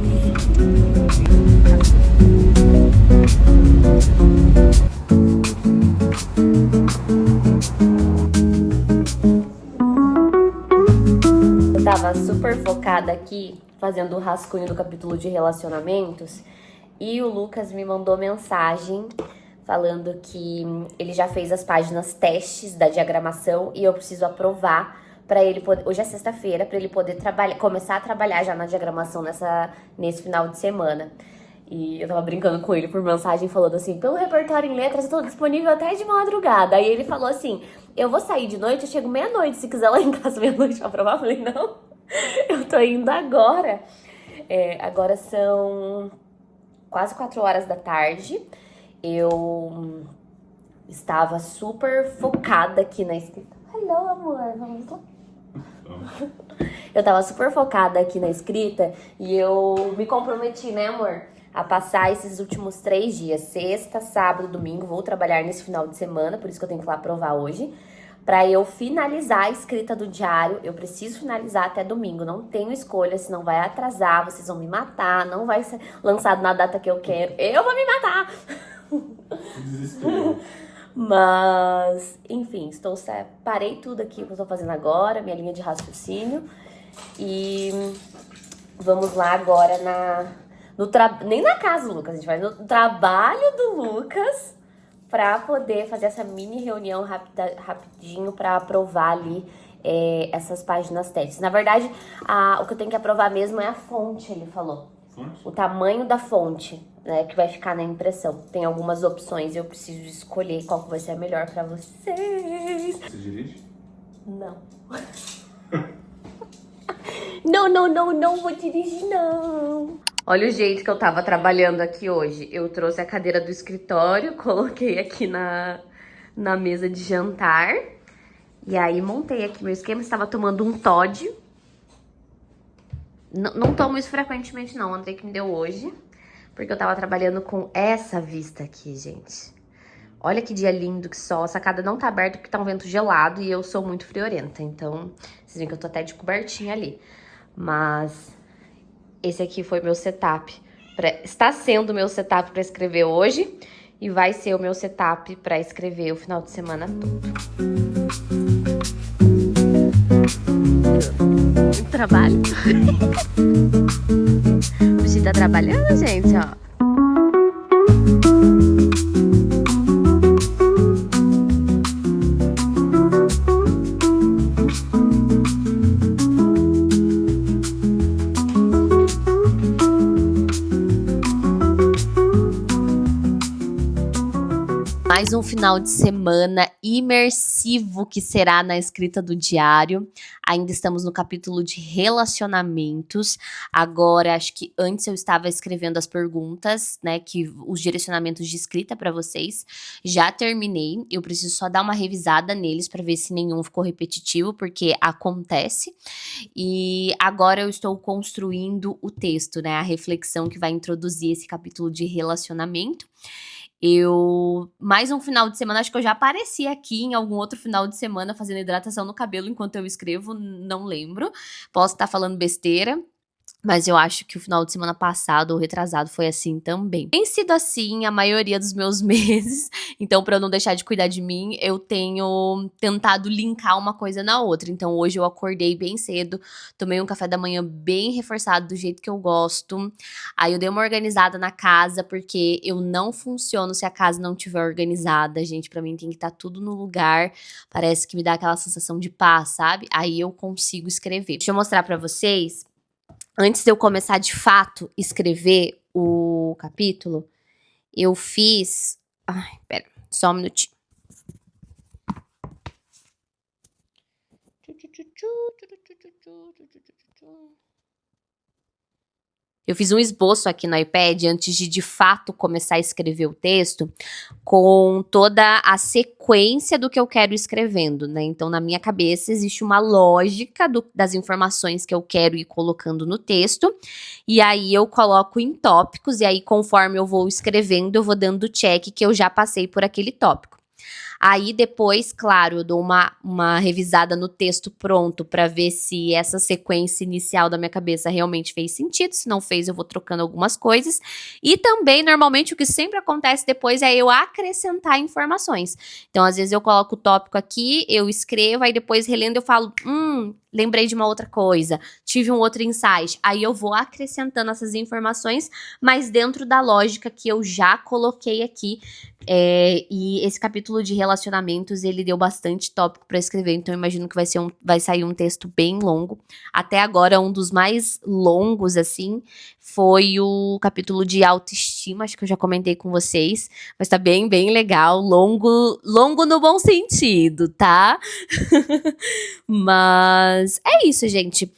Eu tava super focada aqui fazendo o rascunho do capítulo de relacionamentos e o Lucas me mandou mensagem falando que ele já fez as páginas testes da diagramação e eu preciso aprovar para ele poder, hoje é sexta-feira, para ele poder começar a trabalhar já na diagramação nesse final de semana. E eu tava brincando com ele por mensagem, falando assim, pelo repertório em letras, eu tô disponível até de madrugada. Aí ele falou assim, eu vou sair de noite, eu chego meia-noite, se quiser lá em casa meia-noite pra aprovar. Eu falei, não, eu tô indo agora. Agora são quase 4 horas da tarde. Eu estava super focada aqui na escrita. Hello, amor, vamos lá? Eu tava super focada aqui na escrita e eu me comprometi, né, amor? A passar esses últimos 3 dias, sexta, sábado, domingo, vou trabalhar nesse final de semana, por isso que eu tenho que ir lá provar hoje, pra eu finalizar a escrita do diário. Eu preciso finalizar até domingo, não tenho escolha, senão vai atrasar, vocês vão me matar, não vai ser lançado na data que eu quero, eu vou me matar! Desespero. Mas, enfim, parei tudo aqui que eu tô fazendo agora, minha linha de raciocínio. E vamos lá agora nem na casa do Lucas, a gente vai no trabalho do Lucas pra poder fazer essa mini reunião rapidinho pra aprovar ali essas páginas testes. Na verdade, o que eu tenho que aprovar mesmo é a fonte, ele falou. Fonte? O tamanho da fonte, né, que vai ficar na impressão. Tem algumas opções e eu preciso escolher qual que vai ser a melhor pra vocês. Você dirige? Não. Não vou dirigir, não. Olha o jeito que eu tava trabalhando aqui hoje. Eu trouxe a cadeira do escritório, coloquei aqui na mesa de jantar. E aí montei aqui meu esquema, estava tomando um Toddy. Não tomo isso frequentemente não, Andrei que me deu hoje. Porque eu tava trabalhando com essa vista aqui, gente. Olha que dia lindo, que sol. A sacada não tá aberta porque tá um vento gelado e eu sou muito friorenta. Então, vocês veem que eu tô até de cobertinha ali. Mas esse aqui foi meu setup. Está sendo o meu setup pra escrever hoje. E vai ser o meu setup pra escrever o final de semana todo. Muito trabalho. O bichinho tá trabalhando, gente, ó. Mais um final de semana imersivo que será na escrita do diário. Ainda estamos no capítulo de relacionamentos. Agora, acho que antes eu estava escrevendo as perguntas, né, os direcionamentos de escrita para vocês. Já terminei. Eu preciso só dar uma revisada neles para ver se nenhum ficou repetitivo, porque acontece. E agora eu estou construindo o texto, né, a reflexão que vai introduzir esse capítulo de relacionamento. Mais um final de semana, acho que eu já apareci aqui em algum outro final de semana fazendo hidratação no cabelo enquanto eu escrevo, não lembro. Posso estar falando besteira, Mas eu acho que o final de semana passado ou retrasado foi assim também. Tem sido assim a maioria dos meus meses. Então, pra eu não deixar de cuidar de mim, eu tenho tentado linkar uma coisa na outra. Então, hoje eu acordei bem cedo, tomei um café da manhã bem reforçado do jeito que eu gosto. Aí eu dei uma organizada na casa, porque eu não funciono se a casa não estiver organizada, gente. Pra mim tem que estar tudo no lugar. Parece que me dá aquela sensação de paz, sabe? Aí eu consigo escrever. Deixa eu mostrar pra vocês. Antes de eu começar de fato escrever o capítulo, eu fiz... Ai, pera, só um minutinho. Eu fiz um esboço aqui no iPad antes de fato começar a escrever o texto, com toda a sequência do que eu quero escrevendo, né? Então, na minha cabeça, existe uma lógica das informações que eu quero ir colocando no texto, e aí eu coloco em tópicos, e aí conforme eu vou escrevendo, eu vou dando check que eu já passei por aquele tópico. Aí depois, claro, eu dou uma revisada no texto pronto pra ver se essa sequência inicial da minha cabeça realmente fez sentido. Se não fez, eu vou trocando algumas coisas. E também, normalmente, o que sempre acontece depois é eu acrescentar informações. Então, às vezes eu coloco o tópico aqui, eu escrevo, aí depois relendo eu falo, lembrei de uma outra coisa, tive um outro insight. Aí eu vou acrescentando essas informações, mas dentro da lógica que eu já coloquei aqui. E esse capítulo de relacionamentos, ele deu bastante tópico pra escrever, então eu imagino que vai sair um texto bem longo. Até agora, um dos mais longos, assim, foi o capítulo de autoestima, acho que eu já comentei com vocês, mas tá bem, bem legal, longo no bom sentido, tá? Mas é isso, gente.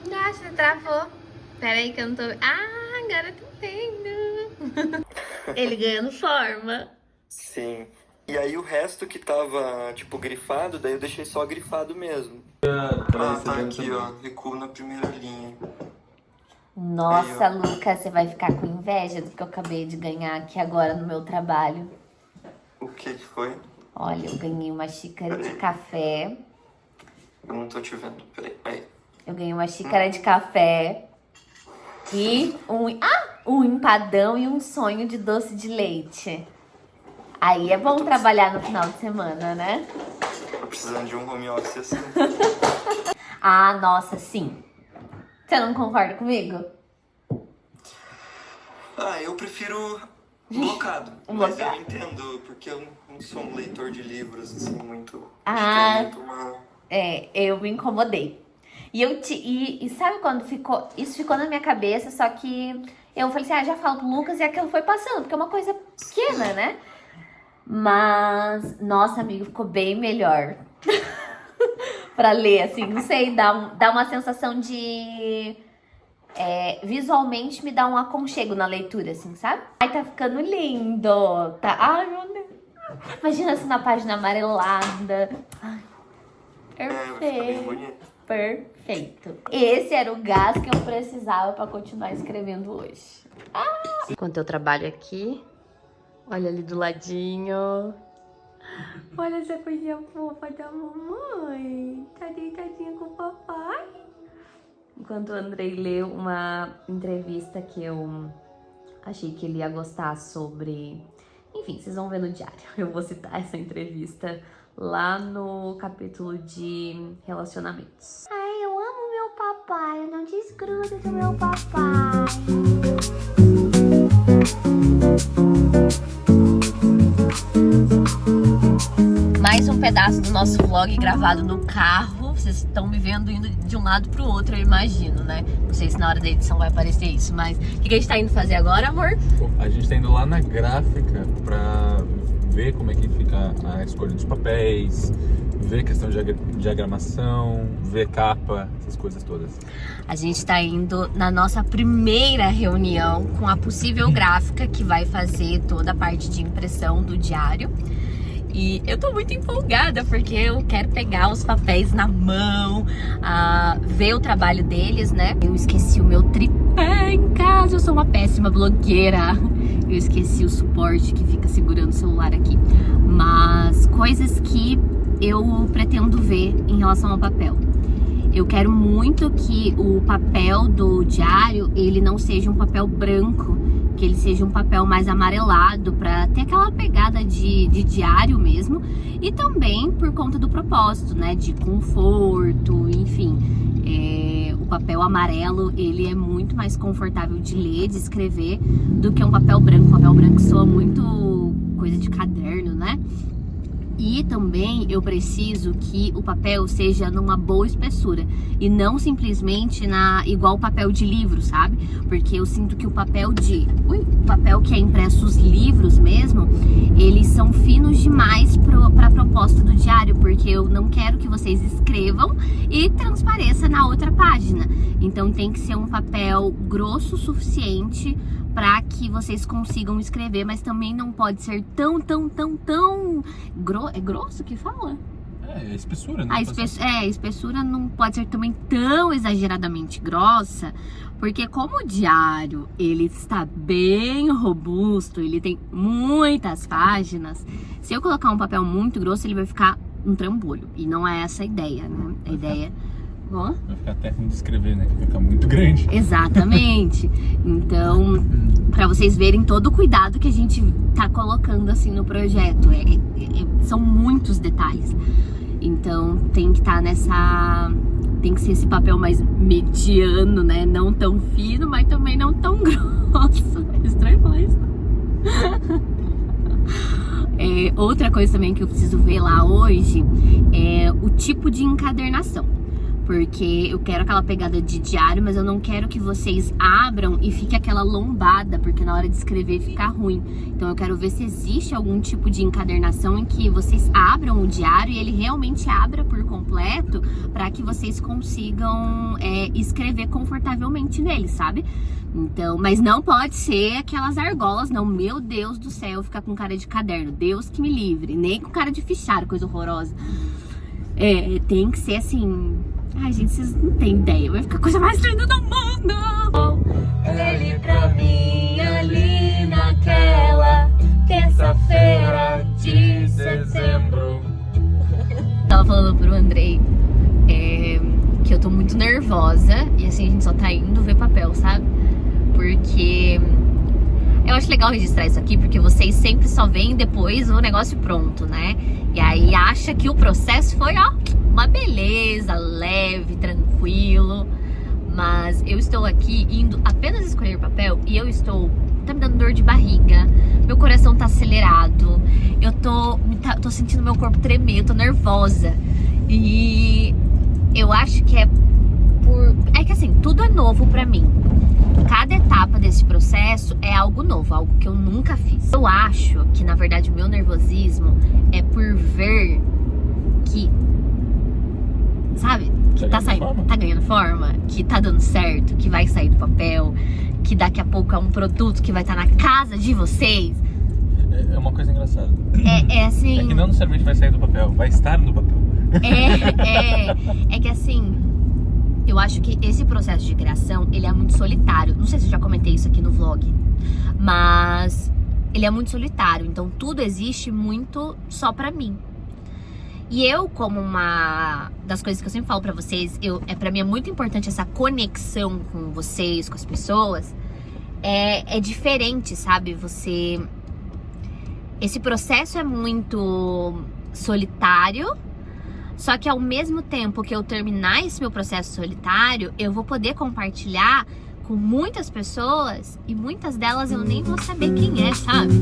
Nossa, travou. Peraí que eu não tô... Ah, agora eu tô vendo. Ele ganhando forma. Sim. E aí o resto que tava, tipo, grifado, daí eu deixei só grifado mesmo. Tá aqui, ó. Recuo na primeira linha. Nossa, aí, Lucas, você vai ficar com inveja do que eu acabei de ganhar aqui agora no meu trabalho. O que foi? Olha, eu ganhei uma xícara de café. Eu não tô te vendo, peraí. Aí. Eu ganhei uma xícara de café e um empadão e um sonho de doce de leite. Aí é bom trabalhar no final de semana, né? Tô precisando de um home office assim. Ah, nossa, sim. Você não concorda comigo? Ah, eu prefiro blocado. Mas eu entendo, porque eu não sou um leitor de livros, assim, muito... eu me incomodei. E sabe quando isso ficou na minha cabeça, só que eu falei assim, já falo pro Lucas, e aquilo foi passando, porque é uma coisa pequena, né? Mas, nossa, amigo, ficou bem melhor pra ler, assim, não sei, dá uma sensação de... visualmente me dá um aconchego na leitura, assim, sabe? Ai, tá ficando lindo, tá? Ai, meu Deus. Imagina assim na página amarelada. Ai, perfeito. Perfeito. Esse era o gás que eu precisava pra continuar escrevendo hoje. Enquanto eu trabalho aqui, olha ali do ladinho. Olha essa coisinha fofa da mamãe. Tá deitadinha com o papai. Enquanto o Andrei leu uma entrevista que eu achei que ele ia gostar sobre... Enfim, vocês vão ver no diário. Eu vou citar essa entrevista lá no capítulo de relacionamentos. Ai, eu amo meu papai. Eu não desgrudo do meu papai. Mais um pedaço do nosso vlog gravado no carro. Vocês estão me vendo indo de um lado pro outro, eu imagino, né? Não sei se na hora da edição vai aparecer isso, mas... O que a gente tá indo fazer agora, amor? A gente tá indo lá na gráfica pra ver como é que fica a escolha dos papéis, ver questão de diagramação, ver capa, essas coisas todas. A gente tá indo na nossa primeira reunião com a possível gráfica que vai fazer toda a parte de impressão do diário. E eu tô muito empolgada porque eu quero pegar os papéis na mão, ver o trabalho deles, né? Eu esqueci o meu tripé em casa, eu sou uma péssima blogueira. Eu esqueci o suporte que fica segurando o celular aqui. Mas coisas que eu pretendo ver em relação ao papel. Eu quero muito que o papel do diário, ele não seja um papel branco, que ele seja um papel mais amarelado, para ter aquela pegada de diário mesmo. E também por conta do propósito, né, de conforto, enfim. O papel amarelo, ele é muito mais confortável de ler, de escrever, do que um papel branco. O papel branco soa muito coisa de caderno, né? E também eu preciso que o papel seja numa boa espessura e não simplesmente igual o papel de livro, sabe? Porque eu sinto que o papel papel que é impresso os livros mesmo, eles são finos demais para a proposta do diário, porque eu não quero que vocês escrevam e transpareça na outra página. Então tem que ser um papel grosso o suficiente para que vocês consigam escrever, mas também não pode ser tão é grosso que fala? É espessura, né? A espessura não pode ser também tão exageradamente grossa, porque como o diário, ele está bem robusto, ele tem muitas páginas, se eu colocar um papel muito grosso, ele vai ficar um trambolho, e não é essa a ideia, né? A ideia... Vai ficar até ruim de escrever, né? Que vai ficar muito grande. Exatamente. Então, para vocês verem todo o cuidado que a gente tá colocando assim no projeto. São muitos detalhes. Então, tem que estar tem que ser esse papel mais mediano, né? Não tão fino, mas também não tão grosso. Estranho falar isso. Outra coisa também que eu preciso ver lá hoje é o tipo de encadernação. Porque eu quero aquela pegada de diário, mas eu não quero que vocês abram e fique aquela lombada, porque na hora de escrever fica ruim. Então eu quero ver se existe algum tipo de encadernação em que vocês abram o diário e ele realmente abra por completo, para que vocês consigam escrever confortavelmente nele, sabe? Então, mas não pode ser aquelas argolas, não. Meu Deus do céu, ficar com cara de caderno. Deus que me livre. Nem com cara de fichário, coisa horrorosa. Tem que ser assim... Ai, gente, vocês não têm ideia. Vai ficar a coisa mais linda do mundo. Ele pra mim ali naquela terça-feira de setembro. Tava falando pro Andrei que eu tô muito nervosa. E assim, a gente só tá indo ver papel, sabe? Porque eu acho legal registrar isso aqui, porque vocês sempre só veem depois o negócio pronto, né? E aí acha que o processo foi, uma beleza, leve, tranquilo. Mas eu estou aqui indo apenas escolher papel e tá me dando dor de barriga, meu coração tá acelerado, eu tô sentindo meu corpo tremer, eu tô nervosa. E eu acho que é que assim, tudo é novo pra mim. Cada etapa desse processo é algo novo, algo que eu nunca fiz. Eu acho que, na verdade, o meu nervosismo é por ver que, sabe, que tá ganhando forma, que tá dando certo, que vai sair do papel, que daqui a pouco é um produto que vai estar na casa de vocês. É uma coisa engraçada. Assim... É que não necessariamente vai sair do papel, vai estar no papel. É que assim... Eu acho que esse processo de criação, ele é muito solitário. Não sei se eu já comentei isso aqui no vlog, mas ele é muito solitário. Então tudo existe muito só pra mim. E eu, como uma das coisas que eu sempre falo pra vocês, pra mim é muito importante essa conexão com vocês, com as pessoas. É diferente, sabe? Esse processo é muito solitário. Só que ao mesmo tempo que eu terminar esse meu processo solitário, eu vou poder compartilhar com muitas pessoas e muitas delas eu nem vou saber quem é, sabe?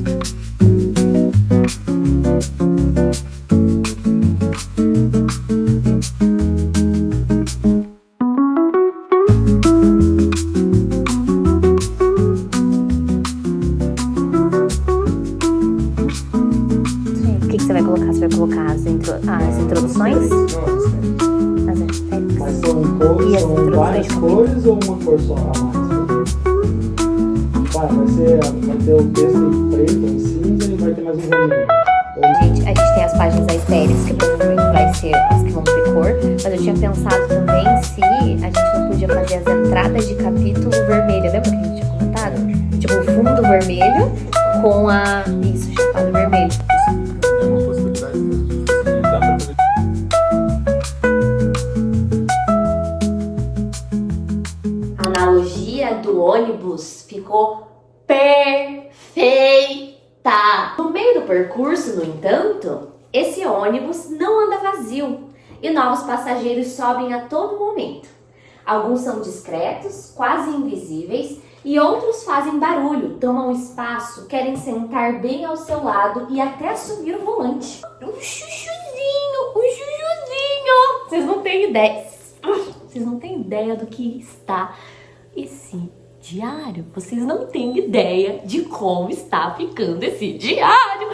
O que você vai colocar? Você vai colocar as introduções? As estéticas. Mas são várias cores ou uma cor só a mais? Vai ter o texto em preto, em cinza e vai ter mais um vermelho. Gente, a gente tem as passagens aesthetics, que provavelmente vai ser as que vão ter cor, mas eu tinha pensado também se a gente não podia fazer as entradas de capítulo vermelha, lembra que a gente tinha comentado? Tipo, o fundo vermelho com isso, chapado vermelho. É uma possibilidade mesmo. E dá pra fazer. A analogia do ônibus ficou perfeita. No meio do percurso, no entanto, esse ônibus não anda vazio e novos passageiros sobem a todo momento. Alguns são discretos, quase invisíveis, e outros fazem barulho, tomam espaço, querem sentar bem ao seu lado e até assumir o volante. Um chuchuzinho, um chuchuzinho. Vocês não têm ideia. Vocês não têm ideia do que está esse diário. Vocês não têm ideia de como está ficando esse diário.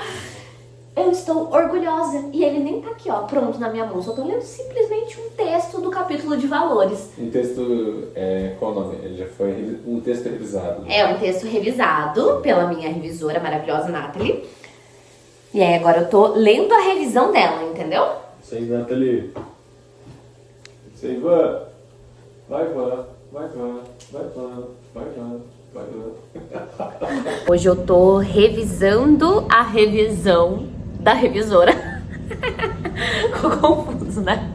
Eu estou orgulhosa e ele nem tá aqui, ó, pronto na minha mão. Só tô lendo simplesmente um texto do capítulo de valores. Um texto, qual o nome? Ele já foi um texto revisado. É um texto revisado pela minha revisora maravilhosa, Nathalie. E aí agora eu tô lendo a revisão dela, entendeu? Isso aí, Nathalie. Isso aí, Ivan. Vai, Ivan. Vai, Ivan. Vai, Ivan. Vai, Ivan. Vai, Ivan. Hoje eu tô revisando a revisão da revisora. Ficou confuso, né?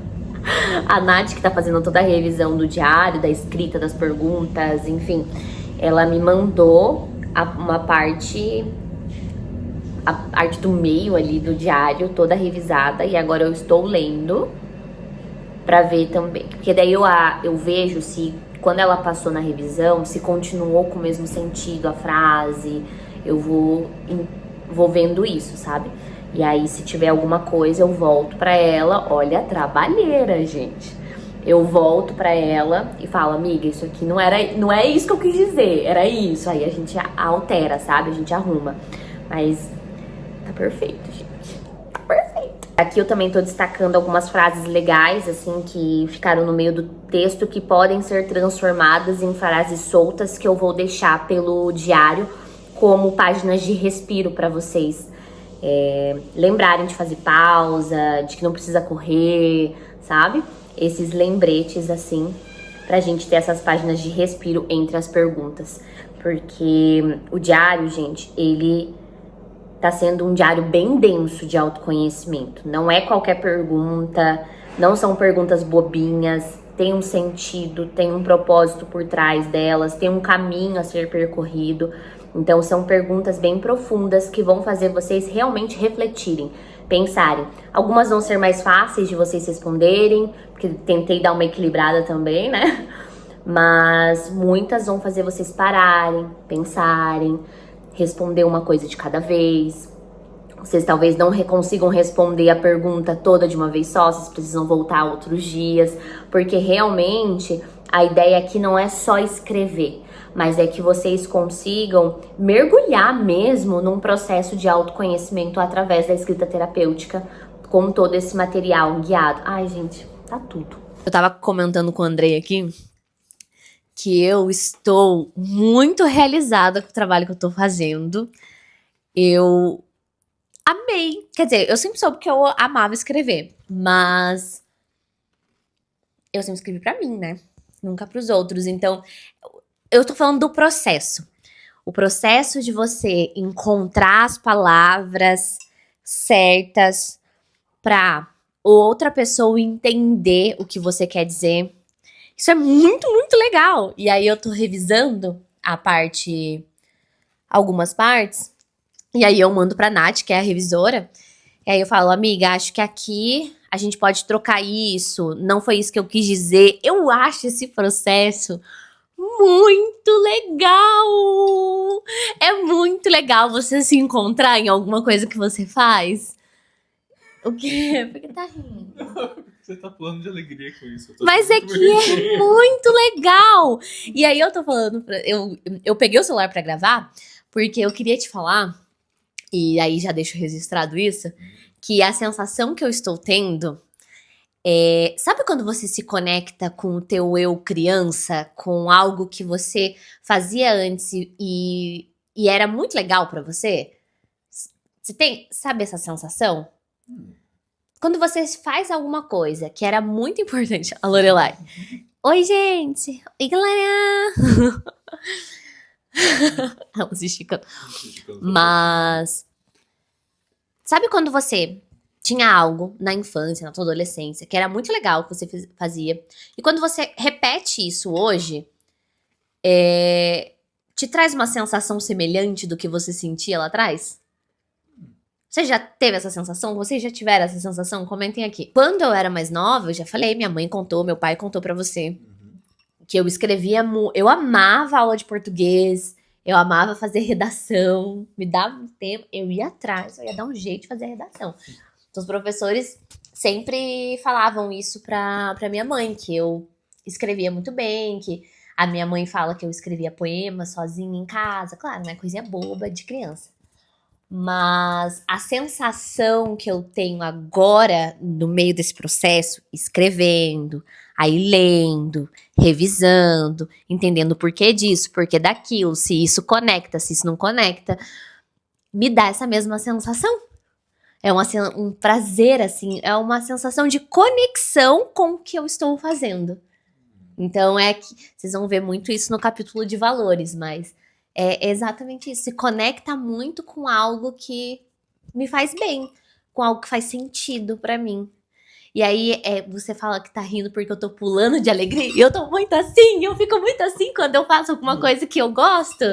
A Nath, que tá fazendo toda a revisão do diário, da escrita das perguntas, enfim, ela me mandou uma parte, a parte do meio ali do diário, toda revisada, e agora eu estou lendo pra ver também. Porque daí eu vejo se, quando ela passou na revisão, se continuou com o mesmo sentido a frase, eu vou vendo isso, sabe? E aí, se tiver alguma coisa, eu volto pra ela. Olha a trabalheira, gente. Eu volto pra ela e falo, amiga, isso aqui não é isso que eu quis dizer, era isso. Aí a gente altera, sabe? A gente arruma. Mas tá perfeito, gente. Tá perfeito. Aqui eu também tô destacando algumas frases legais, assim, que ficaram no meio do texto, que podem ser transformadas em frases soltas, que eu vou deixar pelo diário como páginas de respiro pra vocês. Lembrarem de fazer pausa, de que não precisa correr, sabe? Esses lembretes, assim, pra gente ter essas páginas de respiro entre as perguntas. Porque o diário, gente, ele tá sendo um diário bem denso de autoconhecimento. Não é qualquer pergunta, não são perguntas bobinhas, tem um sentido, tem um propósito por trás delas, tem um caminho a ser percorrido. Então são perguntas bem profundas que vão fazer vocês realmente refletirem, pensarem. Algumas vão ser mais fáceis de vocês responderem, porque tentei dar uma equilibrada também, né? Mas muitas vão fazer vocês pararem, pensarem, responder uma coisa de cada vez. Vocês talvez não consigam responder a pergunta toda de uma vez só, vocês precisam voltar outros dias, porque realmente a ideia aqui não é só escrever, mas é que vocês consigam mergulhar mesmo num processo de autoconhecimento através da escrita terapêutica, com todo esse material guiado. Ai, gente, tá tudo. Eu tava comentando com o Andrei aqui que eu estou muito realizada com o trabalho que eu tô fazendo. Eu amei. Quer dizer, eu sempre soube que eu amava escrever, mas eu sempre escrevi pra mim, né? Nunca pros outros. Então, eu tô falando do processo. O processo de você encontrar as palavras certas pra outra pessoa entender o que você quer dizer. Isso é muito, muito legal. E aí eu tô revisando algumas partes. E aí eu mando pra Nath, que é a revisora. E aí eu falo, amiga, acho que aqui a gente pode trocar isso. Não foi isso que eu quis dizer. Eu acho esse processo muito legal. É muito legal você se encontrar em alguma coisa que você faz. O quê? Por que tá rindo? Você tá pulando de alegria com isso. Mas é que é muito legal. E aí eu tô falando, eu peguei o celular pra gravar, porque eu queria te falar, e aí já deixo registrado isso, que a sensação que eu estou tendo sabe quando você se conecta com o teu eu criança, com algo que você fazia antes e era muito legal pra você? Você tem, sabe essa sensação? quando você faz alguma coisa que era muito importante, a Lorelai. Oi, gente! Oi, galera! Ela se esticando. Mas sabe quando você tinha algo na infância, na tua adolescência, que era muito legal que você fazia, e quando você repete isso hoje, te traz uma sensação semelhante do que você sentia lá atrás? Você já teve essa sensação? Vocês já tiveram essa sensação? Comentem aqui. Quando eu era mais nova, eu já falei, minha mãe contou, meu pai contou pra você, que eu escrevia, eu amava aula de português, eu amava fazer redação, me dava um tempo, eu ia atrás, eu ia dar um jeito de fazer a redação. Então os professores sempre falavam isso pra minha mãe, que eu escrevia muito bem, que a minha mãe fala que eu escrevia poemas sozinha em casa, claro, né, coisinha boba de criança. Mas a sensação que eu tenho agora, no meio desse processo, escrevendo, aí lendo, revisando, entendendo o porquê disso, porquê daquilo, se isso conecta, se isso não conecta, me dá essa mesma sensação. É um prazer, assim, é uma sensação de conexão com o que eu estou fazendo. Então é que vocês vão ver muito isso no capítulo de valores, mas é exatamente isso. Se conecta muito com algo que me faz bem, com algo que faz sentido pra mim. E aí você fala que tá rindo porque eu tô pulando de alegria. E eu tô muito assim, eu fico muito assim quando eu faço alguma coisa que eu gosto.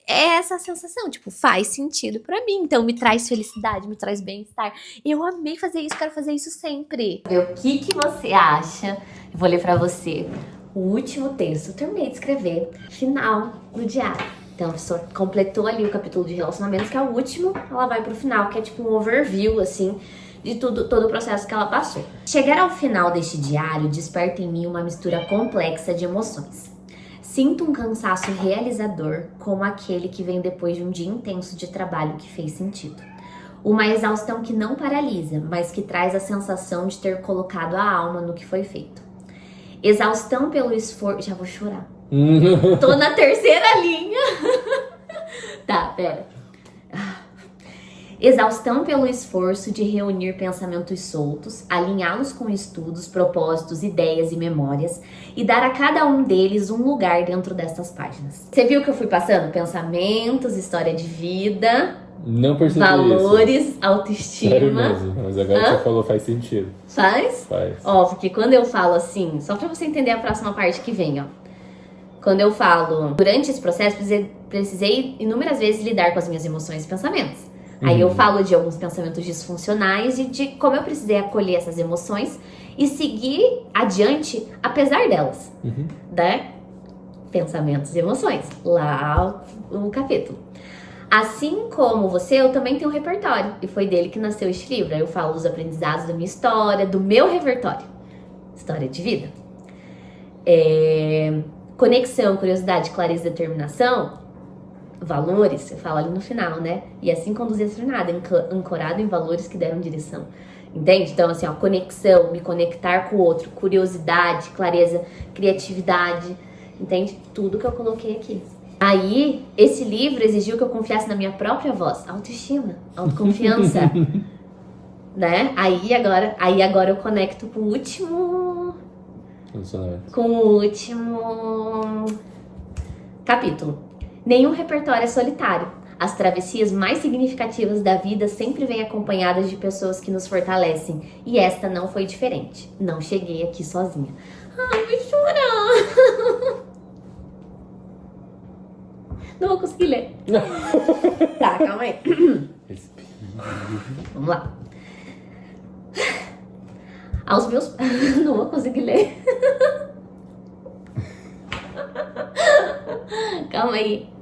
É essa sensação, tipo, faz sentido pra mim. Então me traz felicidade, me traz bem-estar. E eu amei fazer isso, quero fazer isso sempre. O que você acha? Eu vou ler pra você o último texto. Eu terminei de escrever, final do diário. Então a pessoa completou ali o capítulo de relacionamentos, que é o último, ela vai pro final, que é tipo um overview, assim, de todo o processo que ela passou. Chegar ao final deste diário desperta em mim uma mistura complexa de emoções. Sinto um cansaço realizador, como aquele que vem depois de um dia intenso de trabalho que fez sentido. Uma exaustão que não paralisa, mas que traz a sensação de ter colocado a alma no que foi feito. Exaustão pelo esforço... Já vou chorar. Tô na terceira linha. Tá, pera. Exaustão pelo esforço de reunir pensamentos soltos, alinhá-los com estudos, propósitos, ideias e memórias e dar a cada um deles um lugar dentro dessas páginas. Você viu que eu fui passando? Pensamentos, história de vida, Não percebi valores, isso. autoestima. Sério mesmo, mas agora que você falou faz sentido. Faz? Faz. Ó, porque quando eu falo assim, só pra você entender a próxima parte que vem, ó. Quando eu falo, durante esse processo, precisei inúmeras vezes lidar com as minhas emoções e pensamentos. Aí eu falo de alguns pensamentos disfuncionais e de como eu precisei acolher essas emoções e seguir adiante apesar delas, né? Pensamentos e emoções, lá o capítulo. Assim como você, eu também tenho um repertório e foi dele que nasceu este livro. Aí eu falo dos aprendizados da minha história, do meu repertório, história de vida. Conexão, curiosidade, clareza e determinação. Valores, eu falo ali no final, né? E assim conduzir essa jornada, ancorado em valores que deram direção. Entende? Então, assim, ó, conexão, me conectar com o outro, curiosidade, clareza, criatividade, entende? Tudo que eu coloquei aqui. Aí, esse livro exigiu que eu confiasse na minha própria voz. Autoestima, autoconfiança, né? Aí agora eu conecto com o último... Com o último capítulo. Nenhum repertório é solitário. As travessias mais significativas da vida sempre vêm acompanhadas de pessoas que nos fortalecem. E esta não foi diferente. Não cheguei aqui sozinha. Ai, vou chorar. Não vou conseguir ler. Tá, calma aí. Vamos lá. Aos meus... Não vou conseguir ler. Calma aí.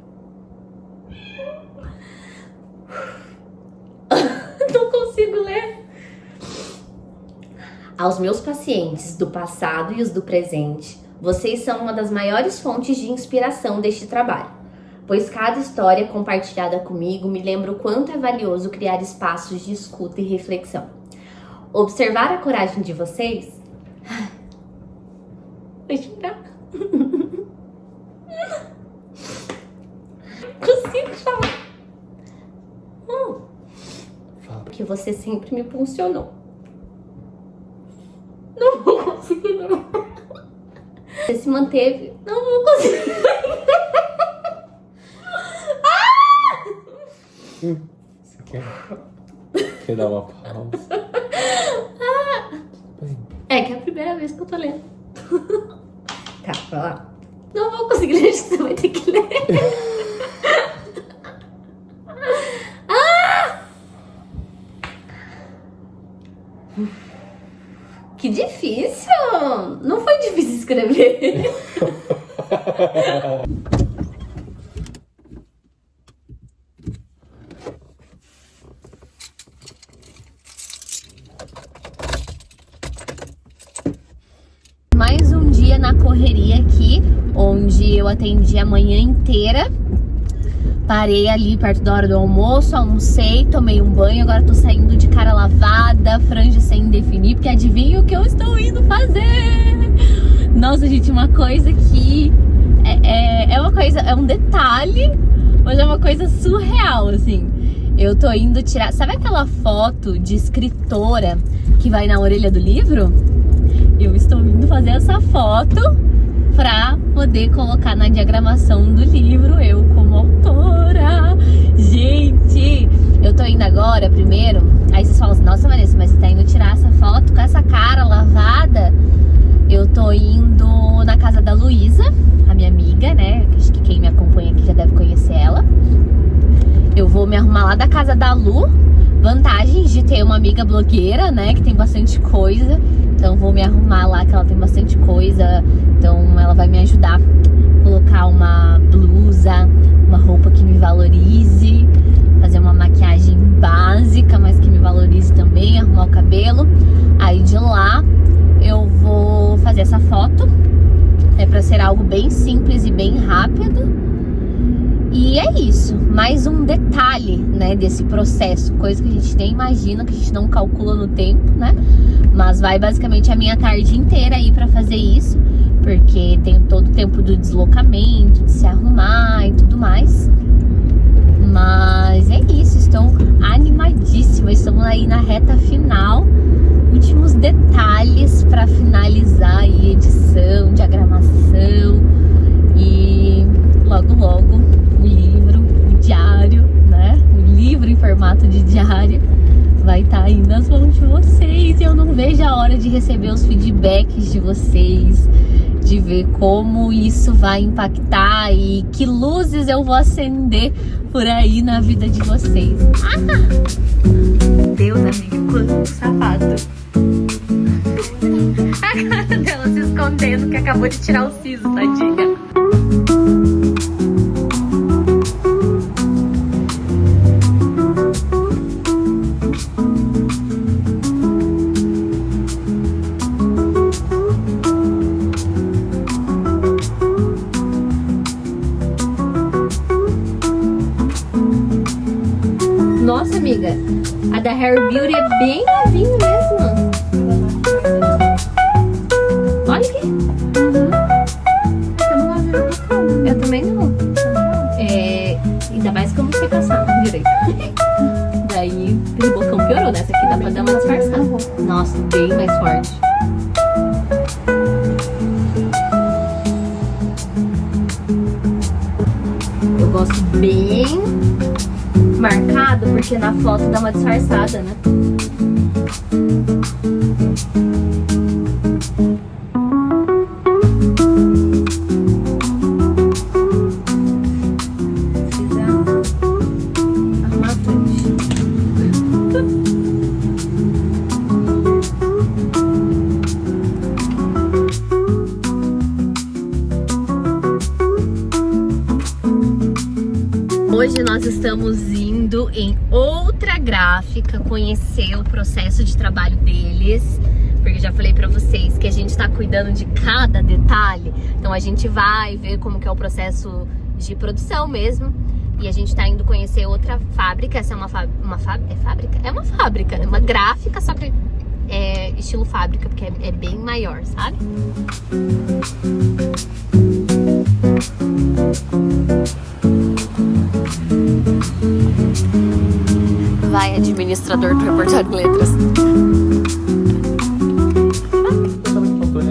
Não consigo ler. Aos meus pacientes do passado e os do presente, vocês são uma das maiores fontes de inspiração deste trabalho, pois cada história compartilhada comigo me lembra o quanto é valioso criar espaços de escuta e reflexão. Observar a coragem de vocês... Vou chorar. Consigo falar. Que você sempre me impulsionou. consegui ler. Você se manteve. Não vou conseguir. Você quer dar uma pausa? É que é a primeira vez que eu tô lendo. Tá, vai lá. Não vou conseguir ler, acho que você vai ter que ler. Que difícil! Não foi difícil escrever. Mais um dia na correria aqui, onde eu atendi a manhã inteira. Parei ali perto da hora do almoço, almocei, tomei um banho, agora tô saindo de cara lavada, franja sem definir, porque adivinha o que eu estou indo fazer? Nossa, gente, uma coisa que é um detalhe, mas é uma coisa surreal, assim. Eu tô indo tirar, sabe aquela foto de escritora que vai na orelha do livro? Eu estou indo fazer essa foto pra poder colocar na diagramação do livro, eu como autora. Gente, eu tô indo agora primeiro, aí vocês falam assim, nossa Vanessa, mas você tá indo tirar essa foto com essa cara lavada? Eu tô indo na casa da Luísa, a minha amiga, né, acho que quem me acompanha aqui já deve conhecer ela. Eu vou me arrumar lá da casa da Lu, vantagens de ter uma amiga blogueira, né, que tem bastante coisa. Então vou me arrumar lá, que ela tem bastante coisa. Então ela vai me ajudar a colocar uma blusa, uma roupa que me valorize, fazer uma maquiagem básica, mas que me valorize também, arrumar o cabelo. Aí de lá eu vou fazer essa foto. É pra ser algo bem simples e bem rápido. E é isso, mais um detalhe, né, desse processo, coisa que a gente nem imagina, que a gente não calcula no tempo, né, mas vai basicamente a minha tarde inteira aí pra fazer isso, porque tem todo o tempo do deslocamento, de se arrumar e tudo mais. Mas é isso, estou animadíssima, estamos aí na reta final, últimos detalhes pra finalizar aí edição, diagramação e logo logo o livro, o diário, né? O livro em formato de diário vai estar aí nas mãos de vocês. E eu não vejo a hora de receber os feedbacks de vocês, de ver como isso vai impactar e que luzes eu vou acender por aí na vida de vocês. Deus, amigo, quanto safado. A cara dela se escondendo que acabou de tirar o siso, tadinha. Nossa, amiga, a da Hair Beauty é bem levinho mesmo. Olha aqui. Eu também não. Ainda mais que eu não sei passar direito. Daí o bocão piorou, né? Essa aqui dá pra dar uma disfarçada. Nossa, bem mais forte. Eu gosto bem marcado, porque na foto dá uma disfarçada, né? Precisa arrumar a frente. Hoje nós estamos indo em outra gráfica conhecer o processo de trabalho deles, porque eu já falei pra vocês que a gente tá cuidando de cada detalhe. Então a gente vai ver como que é o processo de produção mesmo, e a gente tá indo conhecer outra fábrica. Essa é uma fábrica? É uma fábrica, né? Uma gráfica, só que é estilo fábrica, porque é bem maior, sabe? Vai, administrador do Repertório Letras. Totalmente faltou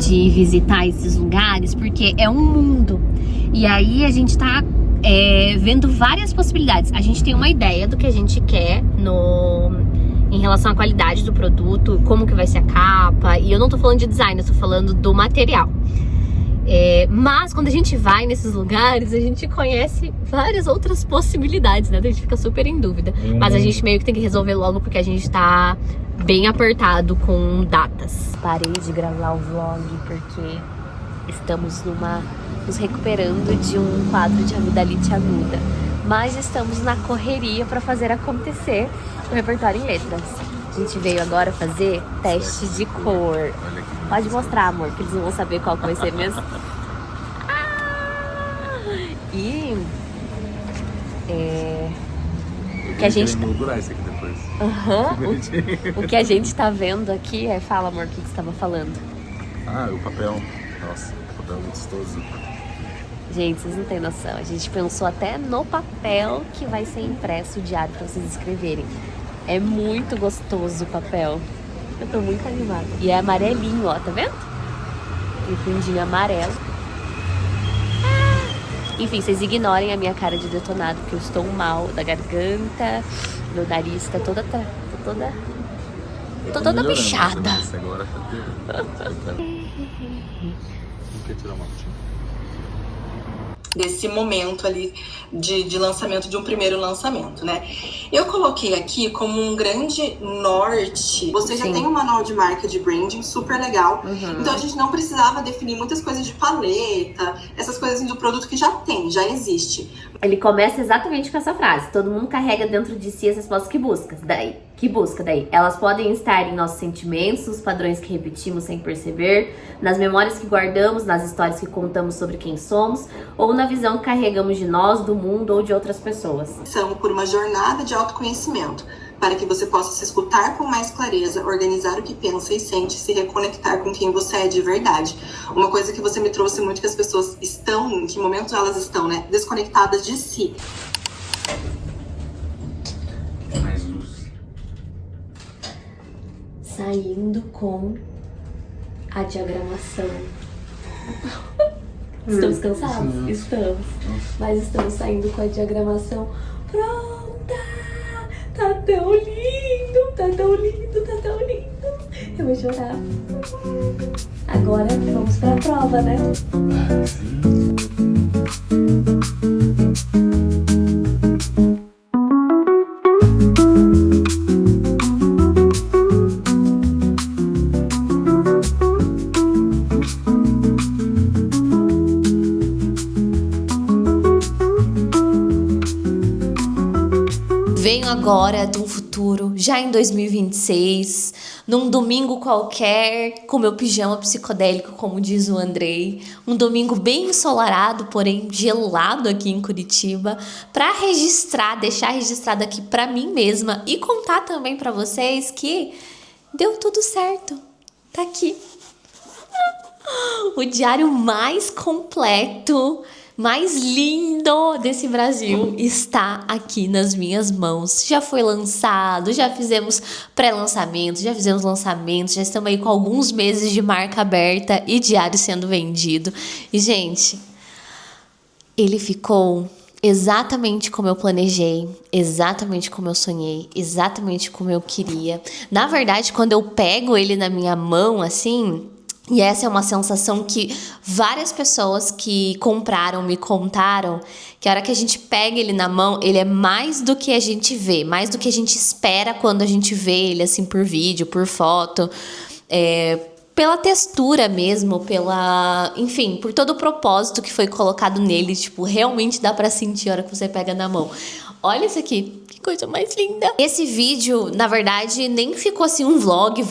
de visitar esses lugares, porque é um mundo. E aí a gente tá vendo várias possibilidades. A gente tem uma ideia do que a gente quer em relação à qualidade do produto, como que vai ser a capa. E eu não tô falando de design, eu tô falando do material. Mas quando a gente vai nesses lugares, a gente conhece várias outras possibilidades, né? A gente fica super em dúvida. Mas a gente meio que tem que resolver logo, porque a gente tá bem apertado com datas. Parei de gravar o vlog porque estamos nos recuperando de um quadro de amidalite aguda. Mas estamos na correria para fazer acontecer o repertório em letras. A gente veio agora fazer teste de cor. Pode mostrar, amor, que eles não vão saber qual que vai ser mesmo. E o que a gente moldurar isso aqui depois. o que a gente tá vendo aqui fala, amor, o que você estava falando? O papel. Nossa, o papel é gostoso. Gente, vocês não têm noção. A gente pensou até no papel que vai ser impresso o diário pra vocês escreverem. É muito gostoso o papel. Eu tô muito animada. E é amarelinho, ó, tá vendo? Tem fundinho amarelo. Enfim, vocês ignorem a minha cara de detonado, porque eu estou mal da garganta. Meu nariz tá tô toda bichada. Agora quer tirar uma fotinha? Desse momento ali de lançamento, de um primeiro lançamento, né? Eu coloquei aqui como um grande norte. Você já tem um manual de marca de branding super legal. Então a gente não precisava definir muitas coisas de paleta, essas coisas assim do produto que já tem, já existe. Ele começa exatamente com essa frase: todo mundo carrega dentro de si as respostas que busca. Daí, elas podem estar em nossos sentimentos, nos padrões que repetimos sem perceber, nas memórias que guardamos, nas histórias que contamos sobre quem somos, ou na visão que carregamos de nós, do mundo ou de outras pessoas. São por uma jornada de autoconhecimento, para que você possa se escutar com mais clareza, organizar o que pensa e sente, se reconectar com quem você é de verdade. Uma coisa que você me trouxe muito, que as pessoas estão, em que momento elas estão, né? Desconectadas de si. Mais luz. Saindo com a diagramação. Estamos cansados? Sim. Estamos. Mas estamos saindo com a diagramação pronta! Tá tão lindo, tá tão lindo, tá tão lindo. Eu vou chorar. Agora vamos pra prova, né? Sim. Venho agora de um futuro, já em 2026, num domingo qualquer, com meu pijama psicodélico, como diz o Andrei. Um domingo bem ensolarado, porém gelado aqui em Curitiba, para registrar, deixar registrado aqui para mim mesma e contar também para vocês que deu tudo certo. Tá aqui. O diário mais completo, mais lindo desse Brasil está aqui nas minhas mãos. Já foi lançado, já fizemos pré-lançamento, já fizemos lançamento, já estamos aí com alguns meses de marca aberta e diário sendo vendido. E, gente, ele ficou exatamente como eu planejei, exatamente como eu sonhei, exatamente como eu queria. Na verdade, quando eu pego ele na minha mão, assim... E essa é uma sensação que várias pessoas que compraram me contaram, que a hora que a gente pega ele na mão, ele é mais do que a gente vê, mais do que a gente espera quando a gente vê ele assim por vídeo, por foto, pela textura mesmo, enfim, por todo o propósito que foi colocado nele, tipo, realmente dá pra sentir a hora que você pega na mão. Olha isso aqui. Que coisa mais linda. Esse vídeo, na verdade, nem ficou assim um vlog,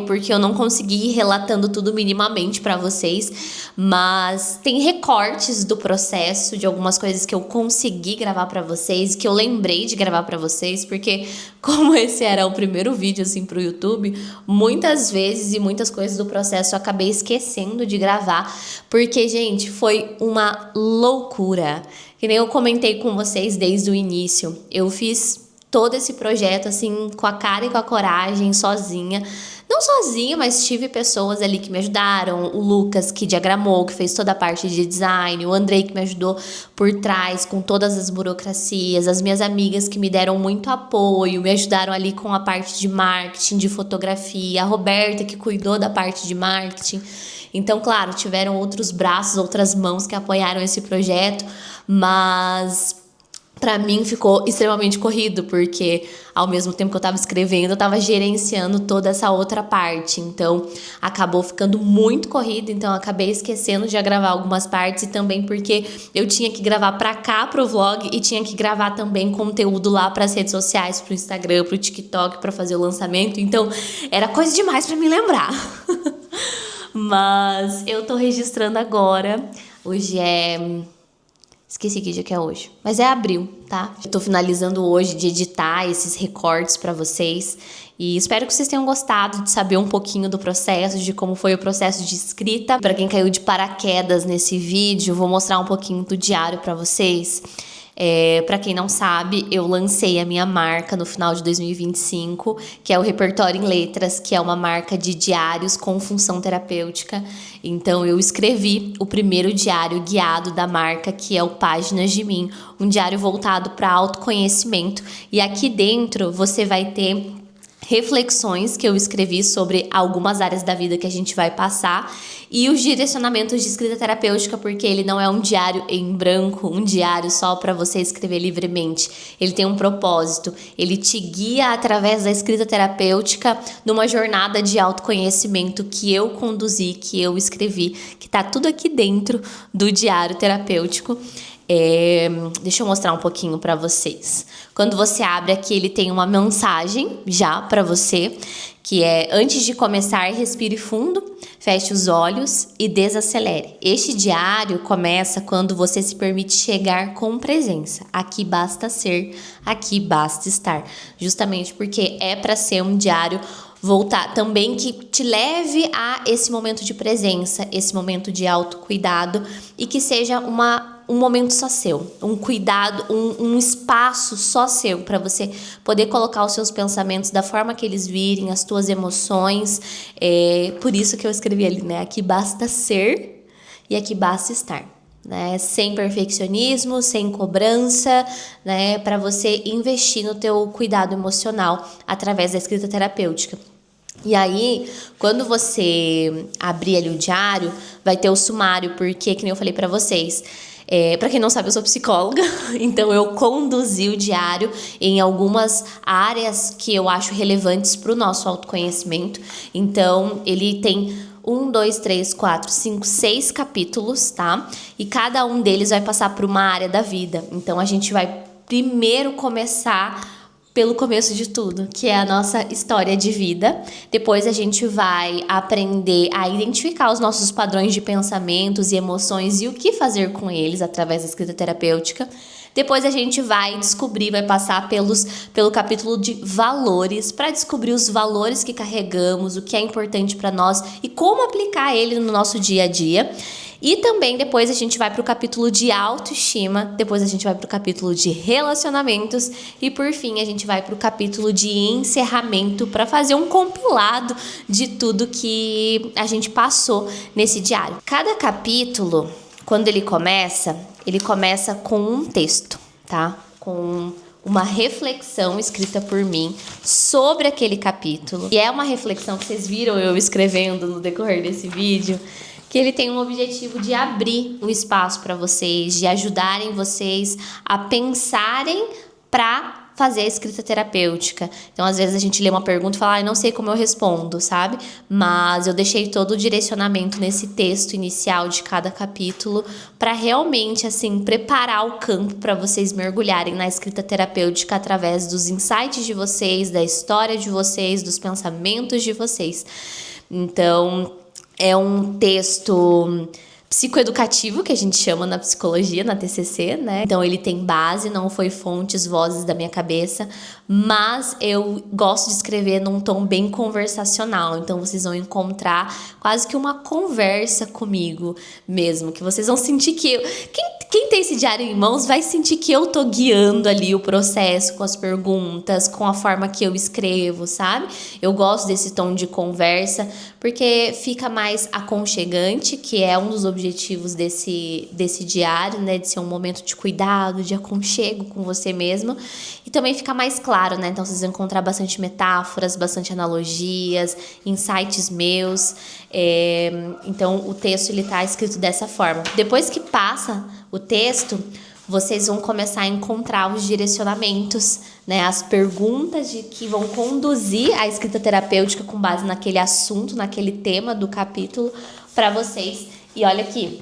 porque eu não consegui ir relatando tudo minimamente pra vocês, mas tem recortes do processo, de algumas coisas que eu consegui gravar pra vocês, que eu lembrei de gravar pra vocês, porque como esse era o primeiro vídeo assim pro YouTube, muitas vezes e muitas coisas do processo eu acabei esquecendo de gravar, porque, gente, foi uma loucura. Que nem eu comentei com vocês desde o início. Eu fiz todo esse projeto, assim, com a cara e com a coragem, sozinha. não sozinha, mas tive pessoas ali que me ajudaram. O Lucas, que diagramou, que fez toda a parte de design. O Andrei, que me ajudou por trás com todas as burocracias. As minhas amigas que me deram muito apoio, me ajudaram ali com a parte de marketing, de fotografia. A Roberta, que cuidou da parte de marketing. Então, claro, tiveram outros braços, outras mãos que apoiaram esse projeto, mas pra mim ficou extremamente corrido, porque ao mesmo tempo que eu tava escrevendo, eu tava gerenciando toda essa outra parte. Então, acabou ficando muito corrido, então eu acabei esquecendo de gravar algumas partes, e também porque eu tinha que gravar pra cá, pro vlog, e tinha que gravar também conteúdo lá pras redes sociais, pro Instagram, pro TikTok, pra fazer o lançamento. Então, era coisa demais pra me lembrar. Mas eu tô registrando agora. Hoje esqueci que dia que é hoje, mas é abril, tá? Eu tô finalizando hoje de editar esses recortes pra vocês e espero que vocês tenham gostado de saber um pouquinho do processo, de como foi o processo de escrita. Pra quem caiu de paraquedas nesse vídeo, vou mostrar um pouquinho do diário pra vocês. Pra quem não sabe, eu lancei a minha marca no final de 2025, que é o Repertório em Letras, que é uma marca de diários com função terapêutica. Então eu escrevi o primeiro diário guiado da marca, que é o Páginas de Mim, um diário voltado para autoconhecimento. E aqui dentro você vai ter reflexões que eu escrevi sobre algumas áreas da vida que a gente vai passar e os direcionamentos de escrita terapêutica, porque ele não é um diário em branco, um diário só para você escrever livremente. Ele tem um propósito, ele te guia através da escrita terapêutica numa jornada de autoconhecimento que eu conduzi, que eu escrevi, que tá tudo aqui dentro do diário terapêutico. Deixa eu mostrar um pouquinho para vocês. Quando você abre aqui, ele tem uma mensagem já para você, que é: antes de começar, respire fundo, feche os olhos e desacelere. Este diário começa quando você se permite chegar com presença. Aqui basta ser, aqui basta estar. Justamente porque é para ser um diário voltar também que te leve a esse momento de presença, esse momento de autocuidado, e que seja um momento só seu, um cuidado, um espaço só seu, para você poder colocar os seus pensamentos da forma que eles virem, as tuas emoções. Por isso que eu escrevi ali, né? Aqui basta ser e aqui basta estar, né? Sem perfeccionismo, sem cobrança, né? Para você investir no teu cuidado emocional através da escrita terapêutica. E aí, quando você abrir ali o diário, vai ter o sumário, porque, que nem eu falei para vocês, para quem não sabe, eu sou psicóloga, então eu conduzi o diário em algumas áreas que eu acho relevantes para o nosso autoconhecimento. Então, ele tem 1, 2, 3, 4, 5, 6 capítulos, tá? E cada um deles vai passar por uma área da vida. Então, a gente vai primeiro começar pelo começo de tudo, que é a nossa história de vida. Depois a gente vai aprender a identificar os nossos padrões de pensamentos e emoções e o que fazer com eles através da escrita terapêutica. Depois a gente vai descobrir, vai passar pelo capítulo de valores, para descobrir os valores que carregamos, o que é importante para nós e como aplicar ele no nosso dia a dia. E também depois a gente vai para o capítulo de autoestima, depois a gente vai para o capítulo de relacionamentos e por fim a gente vai para o capítulo de encerramento, para fazer um compilado de tudo que a gente passou nesse diário. Cada capítulo, quando ele começa com um texto, tá? Com uma reflexão escrita por mim sobre aquele capítulo. E é uma reflexão que vocês viram eu escrevendo no decorrer desse vídeo, que ele tem um objetivo de abrir um espaço para vocês, de ajudarem vocês a pensarem para fazer a escrita terapêutica. Então, às vezes a gente lê uma pergunta e fala, não sei como eu respondo, sabe? Mas eu deixei todo o direcionamento nesse texto inicial de cada capítulo para realmente, assim, preparar o campo para vocês mergulharem na escrita terapêutica através dos insights de vocês, da história de vocês, dos pensamentos de vocês. Então, é um texto psicoeducativo, que a gente chama na psicologia, na TCC, né? Então, ele tem base, não foi fontes, vozes da minha cabeça, mas eu gosto de escrever num tom bem conversacional. Então, vocês vão encontrar quase que uma conversa comigo mesmo, que vocês vão sentir que Quem tem esse diário em mãos vai sentir que eu tô guiando ali o processo com as perguntas, com a forma que eu escrevo, sabe? Eu gosto desse tom de conversa, porque fica mais aconchegante, que é um dos objetivos desse diário, né? De ser um momento de cuidado, de aconchego com você mesmo. E também fica mais claro, né? Então vocês vão encontrar bastante metáforas, bastante analogias, insights meus. Então o texto ele tá escrito dessa forma. Depois que passa o texto, vocês vão começar a encontrar os direcionamentos, né? As perguntas que vão conduzir a escrita terapêutica com base naquele assunto, naquele tema do capítulo para vocês. E olha aqui,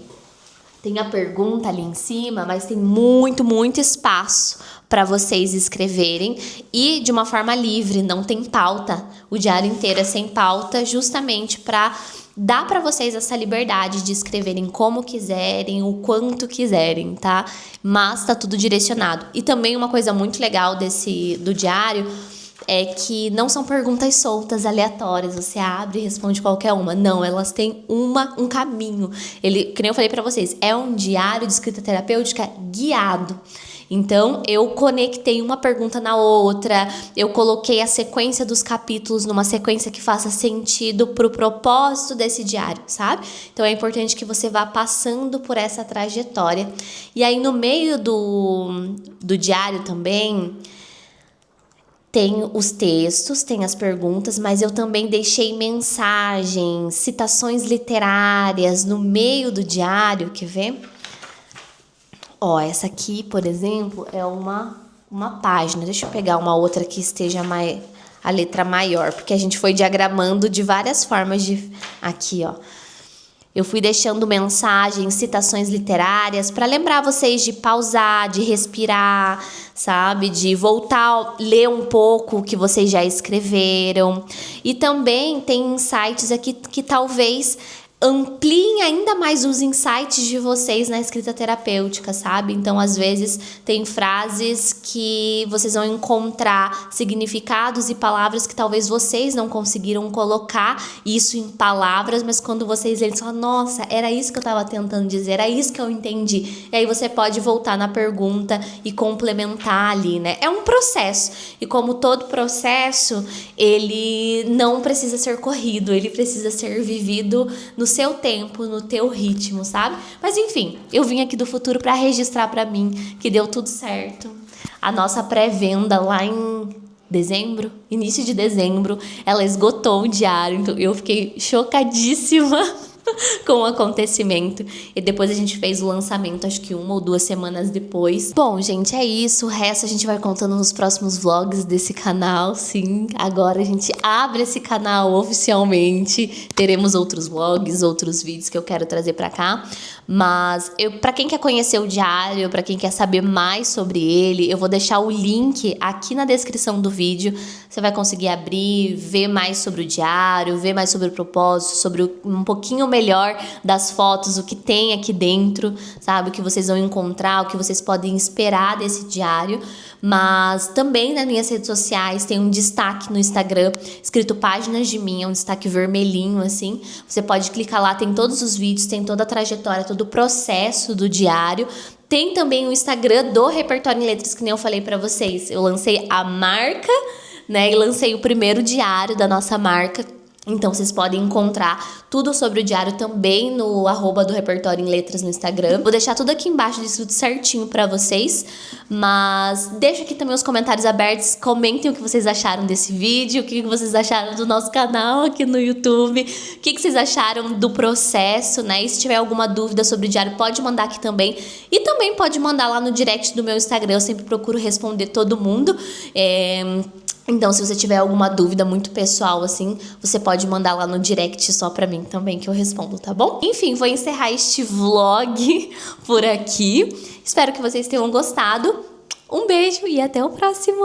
tem a pergunta ali em cima, mas tem muito, muito espaço para vocês escreverem e de uma forma livre, não tem pauta. O diário inteiro é sem pauta, justamente para dar para vocês essa liberdade de escreverem como quiserem, o quanto quiserem, tá? Mas tá tudo direcionado. E também uma coisa muito legal do diário é que não são perguntas soltas, aleatórias, você abre e responde qualquer uma. Não, elas têm um caminho. Que nem eu falei pra vocês, é um diário de escrita terapêutica guiado. Então, eu conectei uma pergunta na outra, eu coloquei a sequência dos capítulos numa sequência que faça sentido pro propósito desse diário, sabe? Então, é importante que você vá passando por essa trajetória. E aí, no meio do diário também, tem os textos, tem as perguntas, mas eu também deixei mensagens, citações literárias no meio do diário, quer ver? Ó, essa aqui, por exemplo, é uma página. Deixa eu pegar uma outra que esteja a letra maior, porque a gente foi diagramando de várias formas aqui, ó. Eu fui deixando mensagens, citações literárias para lembrar vocês de pausar, de respirar, sabe? De voltar, ler um pouco o que vocês já escreveram. E também tem insights aqui que talvez ampliem ainda mais os insights de vocês na escrita terapêutica, sabe? Então, às vezes, tem frases que vocês vão encontrar significados e palavras que talvez vocês não conseguiram colocar isso em palavras, mas quando vocês lerem, falam, nossa, era isso que eu estava tentando dizer, era isso que eu entendi. E aí você pode voltar na pergunta e complementar ali, né? É um processo. E como todo processo, ele não precisa ser corrido, ele precisa ser vivido no seu tempo, no teu ritmo, sabe? Mas enfim, eu vim aqui do futuro para registrar para mim que deu tudo certo. A nossa pré-venda lá em dezembro, início de dezembro, ela esgotou o diário, então eu fiquei chocadíssima com o acontecimento. E depois a gente fez o lançamento, acho que 1 ou 2 semanas depois. Bom, gente, é isso. O resto a gente vai contando nos próximos vlogs desse canal. Sim, agora a gente abre esse canal oficialmente. Teremos outros vlogs, outros vídeos que eu quero trazer pra cá. Mas pra quem quer conhecer o diário, pra quem quer saber mais sobre ele, eu vou deixar o link aqui na descrição do vídeo. Você vai conseguir abrir, ver mais sobre o diário, ver mais sobre o propósito, sobre um pouquinho melhor das fotos, o que tem aqui dentro, sabe? O que vocês vão encontrar, o que vocês podem esperar desse diário. Mas também nas minhas redes sociais tem um destaque no Instagram, escrito Páginas de Mim, é um destaque vermelhinho assim. Você pode clicar lá, tem todos os vídeos, tem toda a trajetória, todo o processo do diário. Tem também o Instagram do Repertório em Letras, que nem eu falei pra vocês. Eu lancei a marca, né? E lancei o primeiro diário da nossa marca. Então, vocês podem encontrar tudo sobre o diário também no @ do Repertório em Letras no Instagram. Vou deixar tudo aqui embaixo descrito certinho pra vocês. Mas deixa aqui também os comentários abertos. Comentem o que vocês acharam desse vídeo, o que vocês acharam do nosso canal aqui no YouTube, o que vocês acharam do processo, né? E se tiver alguma dúvida sobre o diário, pode mandar aqui também. E também pode mandar lá no direct do meu Instagram. Eu sempre procuro responder todo mundo. Então, se você tiver alguma dúvida muito pessoal, assim, você pode mandar lá no direct só pra mim também, que eu respondo, tá bom? Enfim, vou encerrar este vlog por aqui. Espero que vocês tenham gostado. Um beijo e até o próximo!